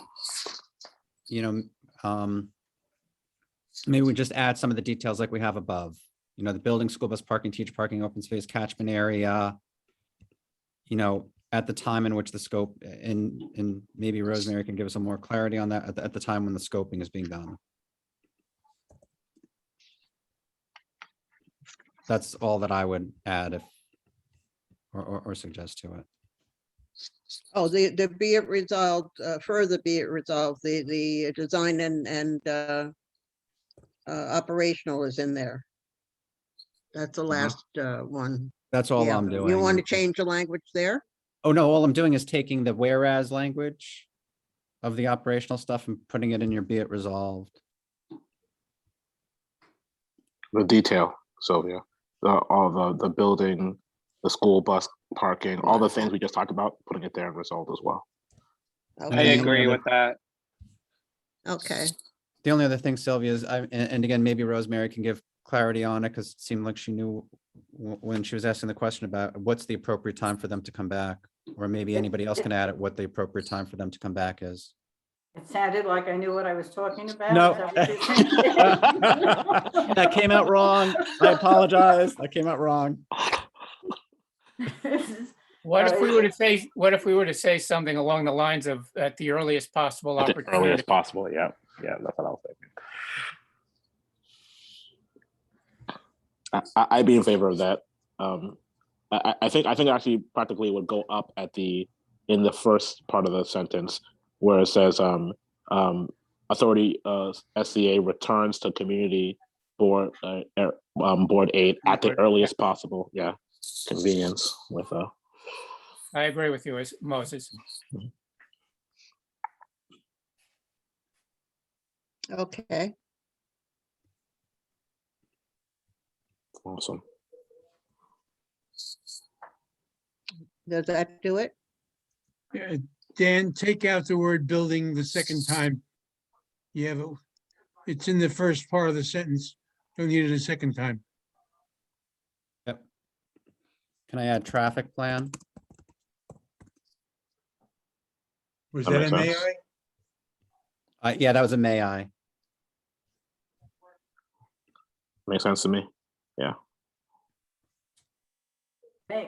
[SPEAKER 1] you know, maybe we just add some of the details like we have above. You know, the building, school bus parking, teacher parking, open space, catchment area. You know, at the time in which the scope, and maybe Rosemary can give us some more clarity on that at the time when the scoping is being done. That's all that I would add if, or suggest to it.
[SPEAKER 3] oh, the be it resolved, further be it resolved, the design and operational is in there. That's the last one.
[SPEAKER 1] That's all
[SPEAKER 3] Yeah.
[SPEAKER 1] I'm doing.
[SPEAKER 3] You want to change the language there?
[SPEAKER 1] Oh, no, all I'm doing is taking the whereas language of the operational stuff and putting it in your be it resolved.
[SPEAKER 4] The detail, Sylvia, all the building, the school bus parking, all the things we just talked about, putting it there and resolved as well.
[SPEAKER 11] I
[SPEAKER 3] Okay,
[SPEAKER 11] agree with that.
[SPEAKER 3] okay.
[SPEAKER 1] The only other thing, Sylvia, is, and again, maybe Rosemary can give clarity on it because it seemed like she knew when she was asking the question about what's the appropriate time for them to come back, or maybe anybody else can add it, what the appropriate time for them to come back is.
[SPEAKER 13] It sounded like I knew what I was talking about.
[SPEAKER 1] No.
[SPEAKER 13] Is that what you're saying?
[SPEAKER 1] That came out wrong. I apologize. That came out wrong.
[SPEAKER 12] What if we were to say something along the lines of at the earliest possible
[SPEAKER 4] At the
[SPEAKER 12] opportunity?
[SPEAKER 4] earliest possible, yeah, that's what I was thinking. I'd be in favor of that. I think actually practically it would go up in the first part of the sentence where it says authority SCA returns to community board board 8 at the earliest possible, convenience with
[SPEAKER 12] I agree with you, Moses.
[SPEAKER 3] Okay,
[SPEAKER 4] awesome.
[SPEAKER 3] does that do it?
[SPEAKER 10] Dan, take out the word building the second time. You have, it's in the first part of the sentence. Don't need it a second time.
[SPEAKER 1] Yep. Can I add traffic plan?
[SPEAKER 10] Was
[SPEAKER 4] That
[SPEAKER 10] that
[SPEAKER 4] makes
[SPEAKER 10] a may
[SPEAKER 4] sense.
[SPEAKER 10] I?
[SPEAKER 1] Yeah, that was a may I.
[SPEAKER 4] Makes sense to me.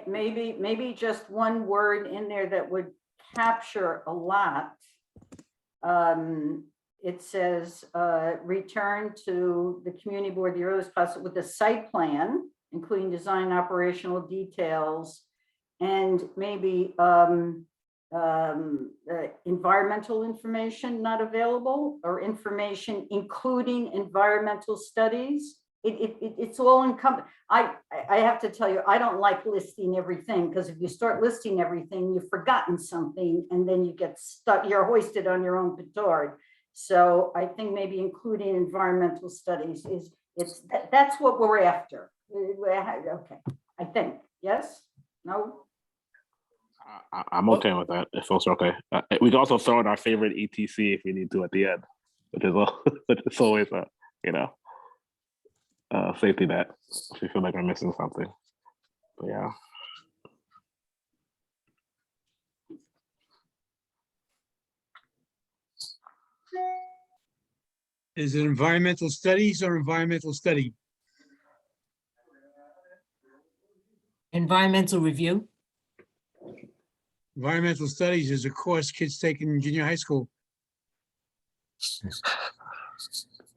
[SPEAKER 13] Maybe just one word in there that would capture a lot. it says, return to the community board the earliest possible with a site plan, including design operational details, and maybe environmental information not available, or information including environmental studies. It's all encompassed. I have to tell you, I don't like listing everything, because if you start listing everything, you've forgotten something, and then you get stuck, you're hoisted on your own petard. So I think maybe including environmental studies that's what we're after. Okay, I think, yes, no?
[SPEAKER 4] I'm okay with that. If folks are okay, we can also throw in our favorite ETC if we need to at the end, which is always a safety net if we feel like we're missing something. But yeah.
[SPEAKER 10] Is it environmental studies or environmental study?
[SPEAKER 14] Environmental review.
[SPEAKER 10] Environmental studies is a course kids take in junior high school.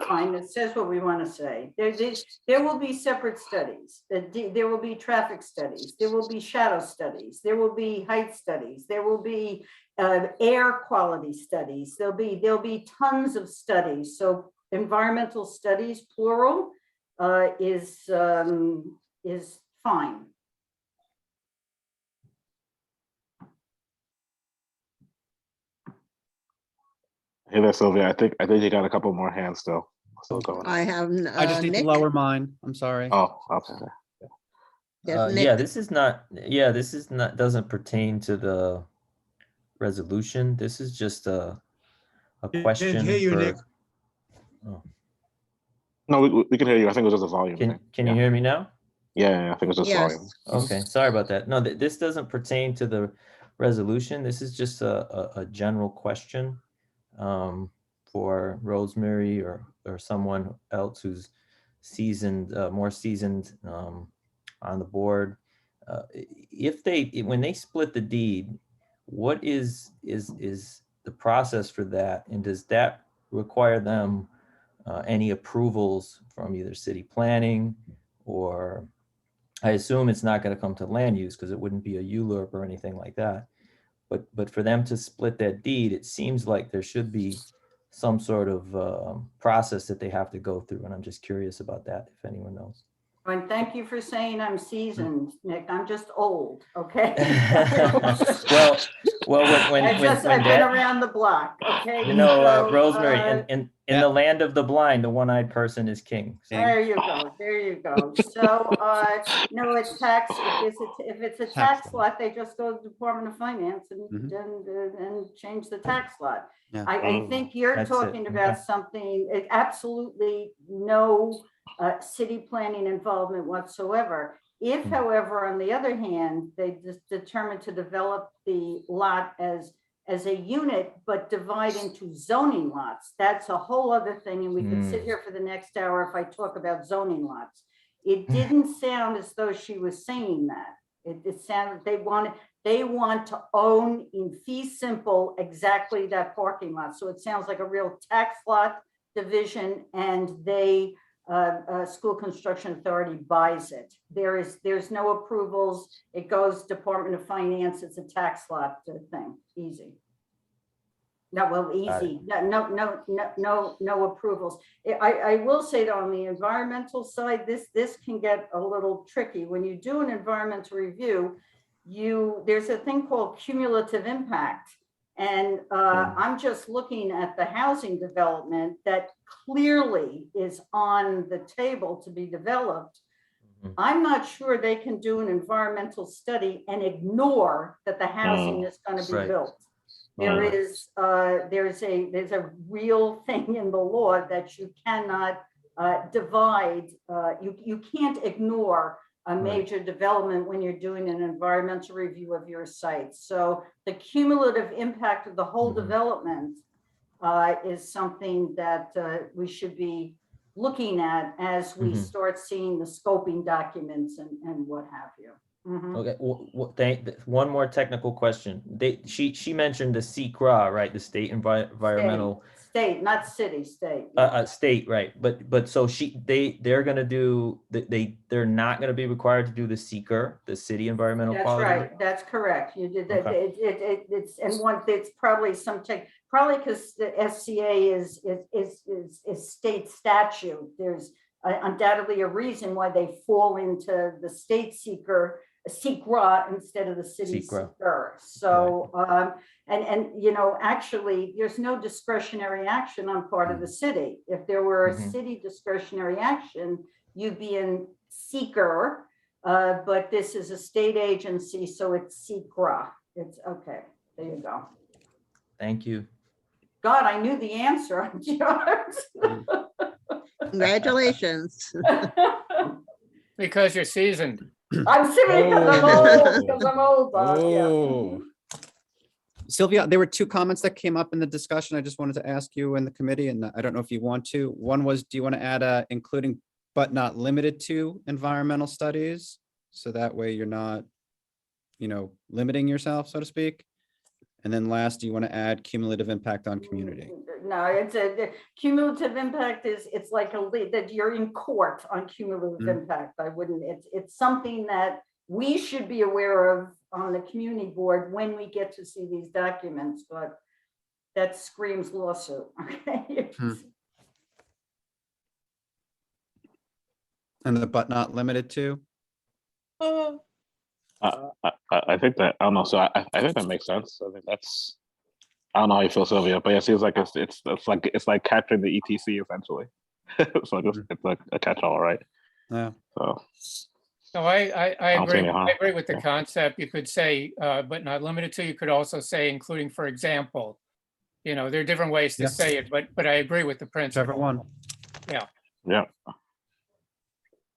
[SPEAKER 13] Fine, it says what we want to say. There will be separate studies. There will be traffic studies. There will be shadow studies. There will be height studies. There will be air quality studies. There'll be tons of studies. So environmental studies, plural, is fine.
[SPEAKER 4] Hey there, Sylvia. I think you got a couple more hands still going.
[SPEAKER 3] I have.
[SPEAKER 1] I just need
[SPEAKER 3] Nick.
[SPEAKER 1] to lower mine. I'm sorry.
[SPEAKER 4] Oh, okay.
[SPEAKER 3] Yes,
[SPEAKER 8] Yeah,
[SPEAKER 3] Nick.
[SPEAKER 8] this is not, doesn't pertain to the resolution. This is just a question
[SPEAKER 10] hear you,
[SPEAKER 8] for.
[SPEAKER 10] Nick.
[SPEAKER 8] Oh.
[SPEAKER 4] No, we can hear you. I think it was just a volume thing.
[SPEAKER 8] Can you hear me now?
[SPEAKER 4] Yeah, I think it was just
[SPEAKER 3] Yes.
[SPEAKER 4] volume.
[SPEAKER 8] Okay, sorry about that. No, this doesn't pertain to the resolution. This is just a general question for Rosemary or someone else who's seasoned, more seasoned on the board. When they split the deed, what is the process for that, and does that require them any approvals from either city planning, or I assume it's not going to come to land use because it wouldn't be a ULURP or anything like that. But for them to split that deed, it seems like there should be some sort of process that they have to go through. And I'm just curious about that, if anyone knows.
[SPEAKER 13] And thank you for saying I'm seasoned, Nick. I'm just old, okay?
[SPEAKER 8] well,
[SPEAKER 13] I've been
[SPEAKER 8] Dad,
[SPEAKER 13] around the block, okay?
[SPEAKER 8] you know,
[SPEAKER 13] So,
[SPEAKER 8] Rosemary, in the land of the blind, the one-eyed person is king.
[SPEAKER 13] there you go. There you go. So, no, it's tax. If it's a tax lot, they just go to the Department of Finance and change the tax lot.
[SPEAKER 1] Yeah.
[SPEAKER 13] I think you're
[SPEAKER 8] That's
[SPEAKER 13] talking
[SPEAKER 8] it.
[SPEAKER 13] about
[SPEAKER 8] Okay.
[SPEAKER 13] something, absolutely no city planning involvement whatsoever. If, however, on the other hand, they just determine to develop the lot as a unit, but divide into zoning lots, that's a whole other thing. And we could sit here for the next hour if I talk about zoning lots. It didn't sound as though she was saying that. It sounded they want to own in fee simple exactly that parking lot. So it sounds like a real tax lot division, and they school construction authority buys it. There's no approvals. It goes Department of Finance. It's a tax lot thing. Easy. No, well, easy. No approvals. I will say though, on the environmental side, this can get a little tricky. When you do an environmental review, there's a thing called cumulative impact. And I'm just looking at the housing development that clearly is on the table to be developed. I'm not sure they can do an environmental study and ignore that the housing is going to be built. There's a real thing in the law that you cannot divide. You can't ignore a major development when you're doing an environmental review of your site. So the cumulative impact of the whole development is something that we should be looking at as we start seeing the scoping documents and what have you. Mhm.
[SPEAKER 8] Okay, one more technical question. She mentioned the SECRA, right? The state environmental
[SPEAKER 13] State, not city, state.
[SPEAKER 8] state, right? But so they're gonna do they're not gonna be required to do the seeker, the city environmental
[SPEAKER 13] That's
[SPEAKER 8] quality.
[SPEAKER 13] right, that's correct. You did that.
[SPEAKER 8] Okay.
[SPEAKER 13] It's, and one, it's probably some tech, probably because the SCA is state statute. There's undoubtedly a reason why they fall into the state SECRA instead of the city
[SPEAKER 8] SECRA.
[SPEAKER 13] seeker. So, and you know, actually, there's no discretionary action on part of the city. If there were a
[SPEAKER 8] Mhm.
[SPEAKER 13] city discretionary action, you'd be in seeker. But this is a state agency, so it's SECRA. It's okay. There you go.
[SPEAKER 8] Thank you.
[SPEAKER 13] God, I knew the answer. I'm just-
[SPEAKER 3] Congratulations.
[SPEAKER 12] Because you're seasoned.
[SPEAKER 13] I'm serious because I'm old, Bob, yeah.
[SPEAKER 1] Oh. Sylvia, there were two comments that came up in the discussion. I just wanted to ask you in the committee, and I don't know if you want to. One was, do you want to add including but not limited to environmental studies? So that way you're not, limiting yourself, so to speak. And then last, do you want to add cumulative impact on community?
[SPEAKER 13] No, it's the cumulative impact it's like that you're in court on cumulative
[SPEAKER 1] Mm.
[SPEAKER 13] impact. I wouldn't, it's something that we should be aware of on the community board when we get to see these documents, but that screams lawsuit, okay?
[SPEAKER 1] And the but not limited to?
[SPEAKER 4] I think that, I don't know, so I think that makes sense. I think that's, I don't know how you feel, Sylvia, but it seems like it's like capturing the ETC essentially. So it's like a catch-all, right?
[SPEAKER 1] Yeah.
[SPEAKER 4] So
[SPEAKER 12] No, I
[SPEAKER 4] don't see
[SPEAKER 12] agree.
[SPEAKER 4] any harm.
[SPEAKER 12] I agree with the
[SPEAKER 4] Yeah.
[SPEAKER 12] concept. You could say, but not limited to. You could also say, including, for example. There are different ways to
[SPEAKER 1] Yeah.
[SPEAKER 12] say it, but I agree with the
[SPEAKER 1] Whichever
[SPEAKER 12] principle.
[SPEAKER 1] one.
[SPEAKER 4] Yeah.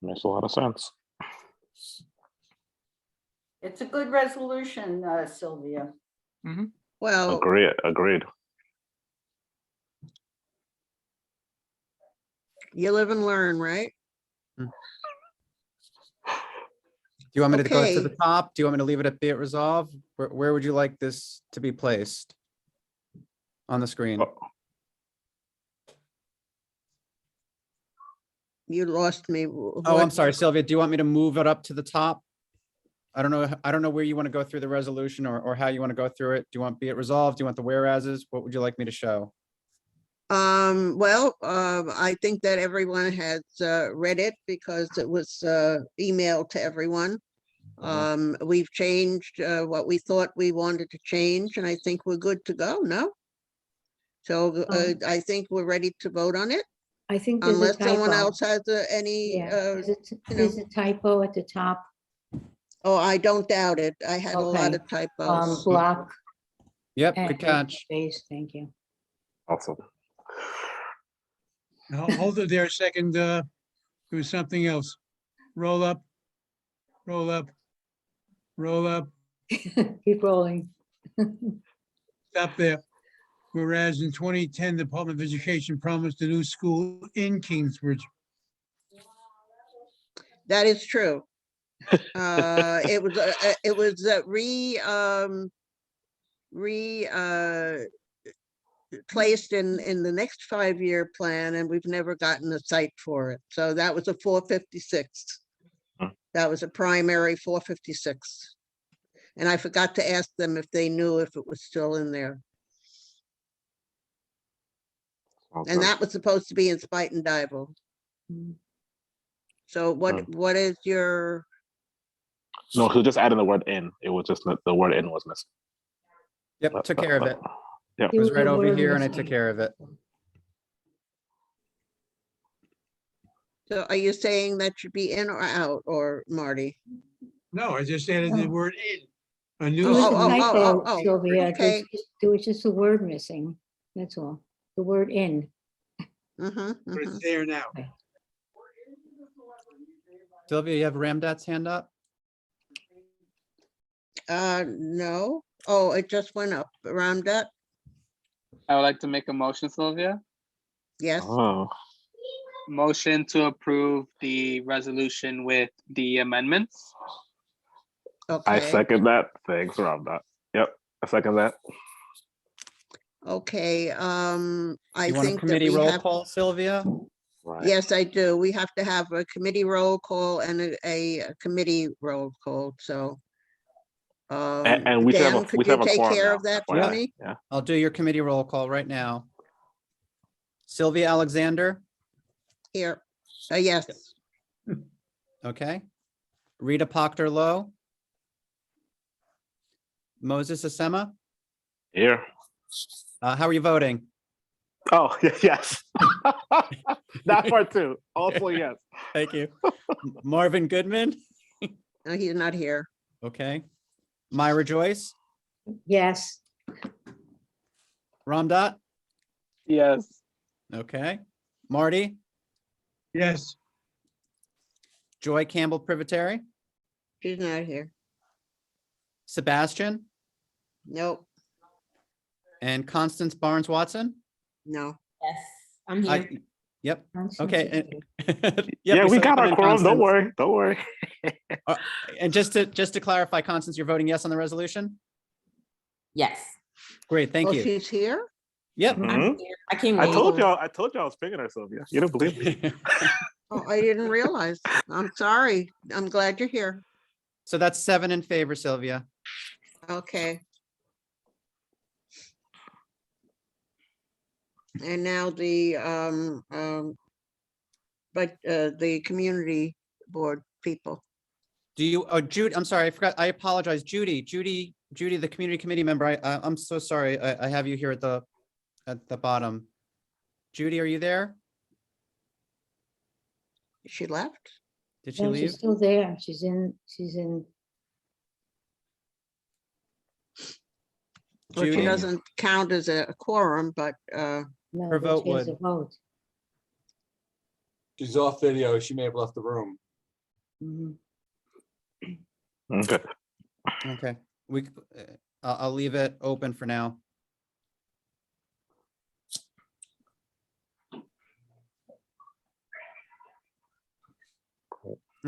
[SPEAKER 4] Makes a lot of sense.
[SPEAKER 13] It's a good resolution, Sylvia.
[SPEAKER 3] Well,
[SPEAKER 4] Agreed.
[SPEAKER 3] you live and learn, right?
[SPEAKER 1] Do you want me to go to
[SPEAKER 3] Okay.
[SPEAKER 1] the top? Do you want me to leave it at be it resolved? Where would you like this to be placed? On the screen?
[SPEAKER 3] You lost me.
[SPEAKER 1] Oh, I'm sorry, Sylvia. Do you want me to move it up to the top? I don't know where you want to go through the resolution or how you want to go through it. Do you want be it resolved? Do you want the whereases? What would you like me to show?
[SPEAKER 3] Well, I think that everyone has read it because it was emailed to everyone. We've changed what we thought we wanted to change, and I think we're good to go, no? So I think we're ready to vote on it,
[SPEAKER 9] I think there's a
[SPEAKER 3] unless someone
[SPEAKER 9] typo.
[SPEAKER 3] else has any,
[SPEAKER 9] Yeah,
[SPEAKER 3] you
[SPEAKER 9] there's
[SPEAKER 3] know.
[SPEAKER 9] a typo at the top.
[SPEAKER 3] Oh, I don't doubt it. I had a lot
[SPEAKER 9] Okay.
[SPEAKER 3] of typos.
[SPEAKER 9] Block.
[SPEAKER 1] Yep,
[SPEAKER 9] and
[SPEAKER 1] good catch.
[SPEAKER 9] Space, thank you.
[SPEAKER 4] Awesome.
[SPEAKER 10] Now, hold it there a second. There was something else. Roll up, roll up, roll up,
[SPEAKER 9] Keep rolling.
[SPEAKER 10] stop there. Whereas in 2010, the Department of Education promised a new school in Kingsbridge.
[SPEAKER 3] That is true. It was placed in the next 5-year plan, and we've never gotten a site for it. So that was a 456. That was a primary 456. And I forgot to ask them if they knew if it was still in there. And that was supposed to be in Spite and Dival. So what is your?
[SPEAKER 4] No, he just added the word in. It was just the word in was missing.
[SPEAKER 1] Yep, took care of it.
[SPEAKER 4] Yeah.
[SPEAKER 1] It was
[SPEAKER 9] There
[SPEAKER 1] right
[SPEAKER 9] was a
[SPEAKER 1] over
[SPEAKER 9] word
[SPEAKER 1] here and I
[SPEAKER 9] missing.
[SPEAKER 1] took care of it.
[SPEAKER 3] So are you saying that should be in or out, or Marty?
[SPEAKER 10] No, I just added the
[SPEAKER 9] Oh.
[SPEAKER 10] word in. A
[SPEAKER 9] It
[SPEAKER 10] new
[SPEAKER 9] was a
[SPEAKER 3] oh,
[SPEAKER 9] typo,
[SPEAKER 3] oh,
[SPEAKER 9] Sylvia.
[SPEAKER 3] okay.
[SPEAKER 9] There was just a word missing. That's all. The word in.
[SPEAKER 3] Mhm,
[SPEAKER 10] But
[SPEAKER 3] mhm.
[SPEAKER 10] it's there now.
[SPEAKER 1] Sylvia, you have Ramdat's hand up?
[SPEAKER 3] No. Oh, it just went up around that.
[SPEAKER 11] I would like to make a motion, Sylvia.
[SPEAKER 3] Yes.
[SPEAKER 4] Oh,
[SPEAKER 11] Motion to approve the resolution with the amendments.
[SPEAKER 3] Okay.
[SPEAKER 4] I second that. Thanks, Rhonda. Yep, I second that.
[SPEAKER 3] Okay, I
[SPEAKER 1] You want a
[SPEAKER 3] think that
[SPEAKER 1] committee
[SPEAKER 3] we
[SPEAKER 1] roll
[SPEAKER 3] have,
[SPEAKER 1] call, Sylvia?
[SPEAKER 4] Right.
[SPEAKER 3] yes, I do. We have to have a committee roll call and a committee roll call, so.
[SPEAKER 4] And we should have
[SPEAKER 3] Dan,
[SPEAKER 4] a,
[SPEAKER 3] could
[SPEAKER 4] we should
[SPEAKER 3] you
[SPEAKER 4] have a
[SPEAKER 3] take
[SPEAKER 4] quorum
[SPEAKER 3] care
[SPEAKER 4] now.
[SPEAKER 3] of that
[SPEAKER 4] FYI.
[SPEAKER 3] for me?
[SPEAKER 4] Yeah.
[SPEAKER 1] I'll do your committee roll call right now. Sylvia Alexander,
[SPEAKER 3] Here, yes,
[SPEAKER 1] okay. Rita Proctor Lowe. Moses Asema,
[SPEAKER 4] Here.
[SPEAKER 1] how are you voting?
[SPEAKER 4] Oh, yes. That part too. Also, yes.
[SPEAKER 1] Thank you. Marvin Goodman,
[SPEAKER 3] no, he's not here.
[SPEAKER 1] okay. Myra Joyce,
[SPEAKER 9] Yes,
[SPEAKER 1] Ramdot,
[SPEAKER 11] Yes.
[SPEAKER 1] okay. Marty,
[SPEAKER 10] Yes,
[SPEAKER 1] Joy Campbell Privateri,
[SPEAKER 3] She's not here.
[SPEAKER 1] Sebastian,
[SPEAKER 3] Nope,
[SPEAKER 1] and Constance Barnes Watson.
[SPEAKER 3] no.
[SPEAKER 14] Yes, I'm here.
[SPEAKER 1] Yep,
[SPEAKER 9] Constance
[SPEAKER 1] okay.
[SPEAKER 9] is
[SPEAKER 1] and-
[SPEAKER 9] here.
[SPEAKER 1] Yep,
[SPEAKER 4] Yeah, we
[SPEAKER 1] saw you
[SPEAKER 4] got
[SPEAKER 1] come
[SPEAKER 4] our
[SPEAKER 1] in,
[SPEAKER 4] quorum. Don't
[SPEAKER 1] Constance.
[SPEAKER 4] worry. Don't worry.
[SPEAKER 1] And just to clarify, Constance, you're voting yes on the resolution?
[SPEAKER 14] Yes.
[SPEAKER 1] Great, thank
[SPEAKER 3] Oh,
[SPEAKER 1] you.
[SPEAKER 3] she's here?
[SPEAKER 1] Yep.
[SPEAKER 4] Mhm.
[SPEAKER 14] I'm here. I came
[SPEAKER 4] I
[SPEAKER 14] late.
[SPEAKER 4] told y'all I was picking her, Sylvia. You didn't believe me.
[SPEAKER 3] Oh, I didn't realize. I'm sorry. I'm glad you're here.
[SPEAKER 1] So that's 7 in favor, Sylvia.
[SPEAKER 3] Okay. And now the community board people.
[SPEAKER 1] Do you, oh, Jude, I'm sorry, I forgot, I apologize. Judy, the community committee member, I'm so sorry. I have you here at the bottom. Judy, are you there?
[SPEAKER 3] She left?
[SPEAKER 1] Did she
[SPEAKER 9] No,
[SPEAKER 1] leave?
[SPEAKER 9] she's still there. She's in,
[SPEAKER 3] Well, she
[SPEAKER 1] Judy?
[SPEAKER 3] doesn't count as a quorum, but
[SPEAKER 1] Her
[SPEAKER 9] no, but
[SPEAKER 1] vote
[SPEAKER 9] she has a
[SPEAKER 1] would.
[SPEAKER 9] vote.
[SPEAKER 7] She's off video. She may have left the room.
[SPEAKER 9] Mhm.
[SPEAKER 4] Okay.
[SPEAKER 1] Okay, I'll leave it open for now.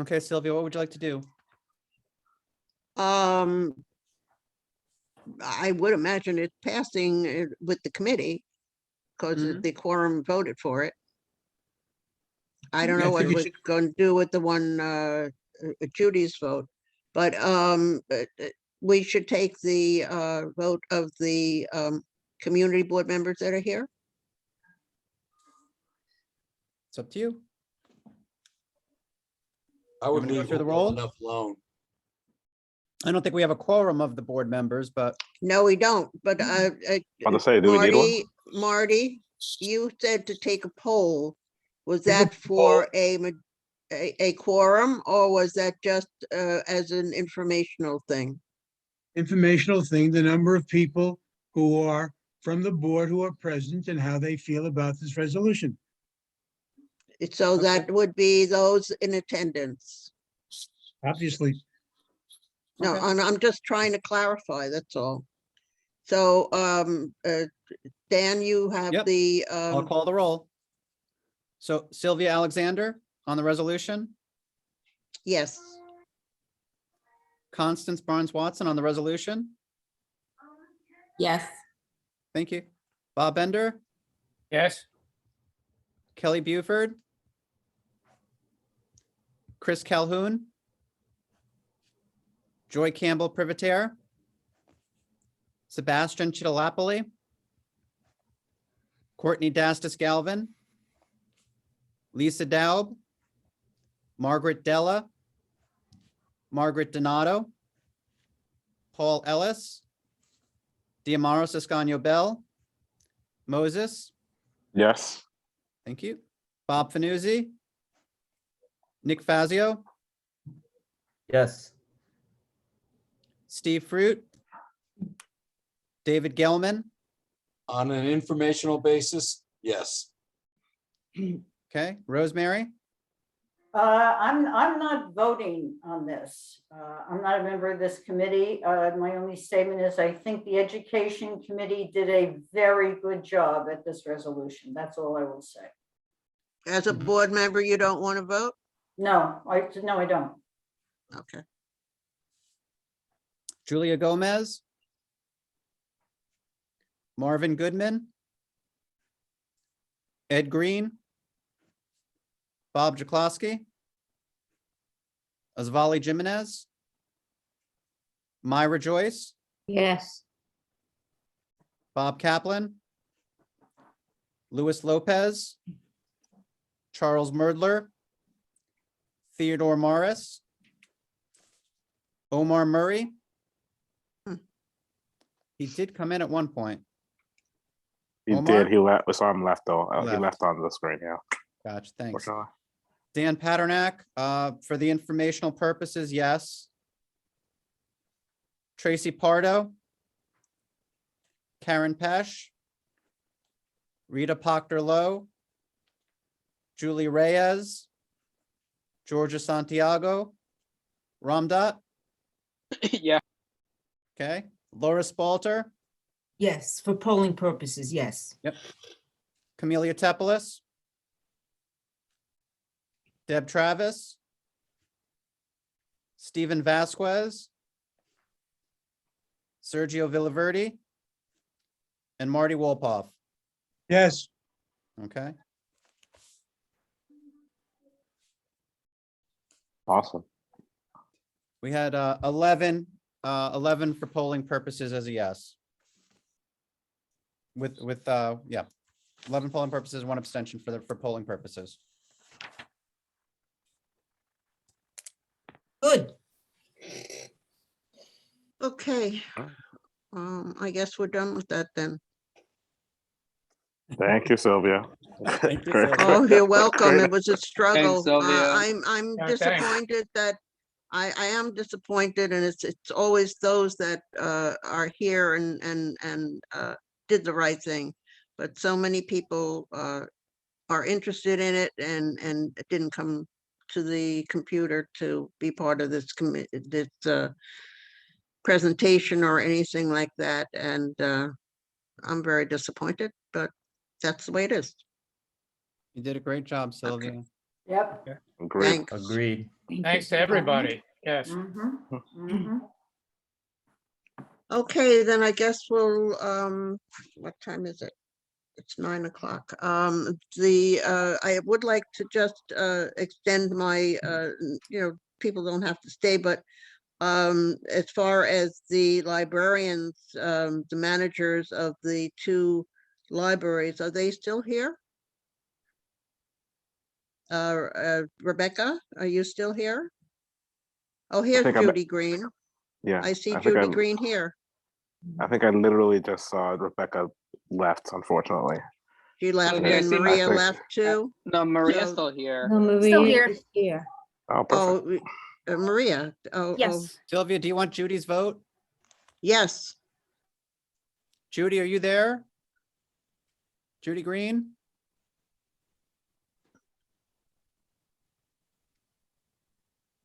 [SPEAKER 1] Okay, Sylvia, what would you like to do?
[SPEAKER 3] I would imagine it's passing with the committee because
[SPEAKER 1] Mhm.
[SPEAKER 3] the quorum voted for it. I don't
[SPEAKER 10] Yeah,
[SPEAKER 3] know
[SPEAKER 10] I
[SPEAKER 3] what
[SPEAKER 10] think we
[SPEAKER 3] we're
[SPEAKER 10] should-
[SPEAKER 3] going to do with the one Judy's vote, but we should take the vote of the community board members that are here.
[SPEAKER 1] It's up to you.
[SPEAKER 7] I would
[SPEAKER 1] want me to go
[SPEAKER 7] leave
[SPEAKER 1] through the
[SPEAKER 7] well
[SPEAKER 1] roll?
[SPEAKER 7] enough alone.
[SPEAKER 1] I don't think we have a quorum of the board members, but
[SPEAKER 3] No, we don't, but
[SPEAKER 4] About to say, do we need one?
[SPEAKER 3] Marty, you said to take a poll. Was
[SPEAKER 10] Take a
[SPEAKER 3] that for a quorum or was that just as an informational thing?
[SPEAKER 10] informational thing, the number of people who are from the board who are present and how they feel about this resolution.
[SPEAKER 3] So that would be those in attendance.
[SPEAKER 10] Obviously,
[SPEAKER 3] No,
[SPEAKER 1] Okay.
[SPEAKER 3] I'm just trying to clarify, that's all. So, Dan, you have
[SPEAKER 1] Yep.
[SPEAKER 3] the,
[SPEAKER 1] I'll call the roll. So Sylvia Alexander on the resolution,
[SPEAKER 3] yes,
[SPEAKER 1] Constance Barnes Watson on the resolution.
[SPEAKER 14] Yes.
[SPEAKER 1] Thank you. Bob Bender,
[SPEAKER 12] Yes,
[SPEAKER 1] Kelly Buford, Chris Calhoun, Joy Campbell Privatera, Sebastian Chitolapoli, Courtney Dastis Galvin, Lisa Daub, Margaret Della, Margaret Donato, Paul Ellis, Diamaro Siscano Bell, Moses,
[SPEAKER 4] Yes.
[SPEAKER 1] thank you, Bob Fanuzzi, Nick Fazio,
[SPEAKER 8] Yes.
[SPEAKER 1] Steve Fruit, David Gelman,
[SPEAKER 7] On an informational basis, yes.
[SPEAKER 1] okay, Rosemary,
[SPEAKER 13] I'm not voting on this. I'm not a member of this committee. My only statement is I think the Education Committee did a very good job at this resolution. That's all I will say.
[SPEAKER 3] as a board member, you don't want to vote?
[SPEAKER 13] No, I don't.
[SPEAKER 3] Okay.
[SPEAKER 1] Julia Gomez, Marvin Goodman, Ed Green, Bob Jaklowski, Osvaldo Jimenez, Myra Joyce,
[SPEAKER 9] Yes.
[SPEAKER 1] Bob Kaplan, Luis Lopez, Charles Merdler, Theodore Morris, Omar Murray.
[SPEAKER 3] Hmm.
[SPEAKER 1] He did come in at one point.
[SPEAKER 4] He
[SPEAKER 1] Omar?
[SPEAKER 4] did. He left. We saw him left though. He
[SPEAKER 1] Left.
[SPEAKER 4] left on the screen. Yeah.
[SPEAKER 1] Gotcha, thanks.
[SPEAKER 4] Unfortunately.
[SPEAKER 1] Dan Paternak, for the informational purposes, yes. Tracy Pardo, Karen Pesh, Rita Proctor-Lowe, Julie Reyes, Georgia Santiago, Ramdat,
[SPEAKER 11] Yeah,
[SPEAKER 1] okay, Laura Spalter,
[SPEAKER 14] Yes, for polling purposes, yes.
[SPEAKER 1] Camelia Tepelis, Deb Travis, Stephen Vasquez, Sergio Villaverde, and Marty Wolpoff.
[SPEAKER 10] Yes.
[SPEAKER 1] Okay,
[SPEAKER 4] Awesome.
[SPEAKER 1] we had 11 for polling purposes as a yes. With 11 polling purposes, 1 abstention for polling purposes.
[SPEAKER 14] Good.
[SPEAKER 3] Okay. I guess we're done with that then.
[SPEAKER 4] Thank you, Sylvia.
[SPEAKER 1] Thank you,
[SPEAKER 4] Great.
[SPEAKER 1] Sylvia.
[SPEAKER 3] Oh, you're welcome.
[SPEAKER 4] Great.
[SPEAKER 3] It was a struggle.
[SPEAKER 11] Sylvia.
[SPEAKER 3] I'm
[SPEAKER 12] Yeah, thanks.
[SPEAKER 3] disappointed that I am disappointed, and it's always those that are here and did the right thing. But so many people are interested in it and it didn't come to the computer to be part of this presentation or anything like that. And I'm very disappointed, but that's the way it is.
[SPEAKER 1] You did a great job, Sylvia.
[SPEAKER 13] Yep.
[SPEAKER 4] Agreed.
[SPEAKER 3] Thanks.
[SPEAKER 8] Agreed.
[SPEAKER 12] Thanks to everybody. Yes.
[SPEAKER 13] Mhm, mhm.
[SPEAKER 3] Okay, then I guess we'll, what time is it? It's 9 o'clock. I would like to just extend my, people don't have to stay, but as far as the librarians, the managers of the 2 libraries, are they still here? Rebecca, are you still here? Oh, here's
[SPEAKER 4] think I'm-
[SPEAKER 3] Judy Green.
[SPEAKER 4] Yeah.
[SPEAKER 3] I see
[SPEAKER 4] think
[SPEAKER 3] Judy Green here.
[SPEAKER 4] I think I literally just saw Rebecca left, unfortunately.
[SPEAKER 3] She left
[SPEAKER 11] Okay, I
[SPEAKER 3] and
[SPEAKER 11] see
[SPEAKER 3] Maria
[SPEAKER 4] Maria.
[SPEAKER 3] left too.
[SPEAKER 11] No, Maria's
[SPEAKER 3] So-
[SPEAKER 11] still here.
[SPEAKER 9] No, Maria is here.
[SPEAKER 4] Oh, perfect.
[SPEAKER 3] Oh, Maria. Oh,
[SPEAKER 15] Yes,
[SPEAKER 1] Sylvia, do you want Judy's vote?
[SPEAKER 3] yes.
[SPEAKER 1] Judy, are you there? Judy Green?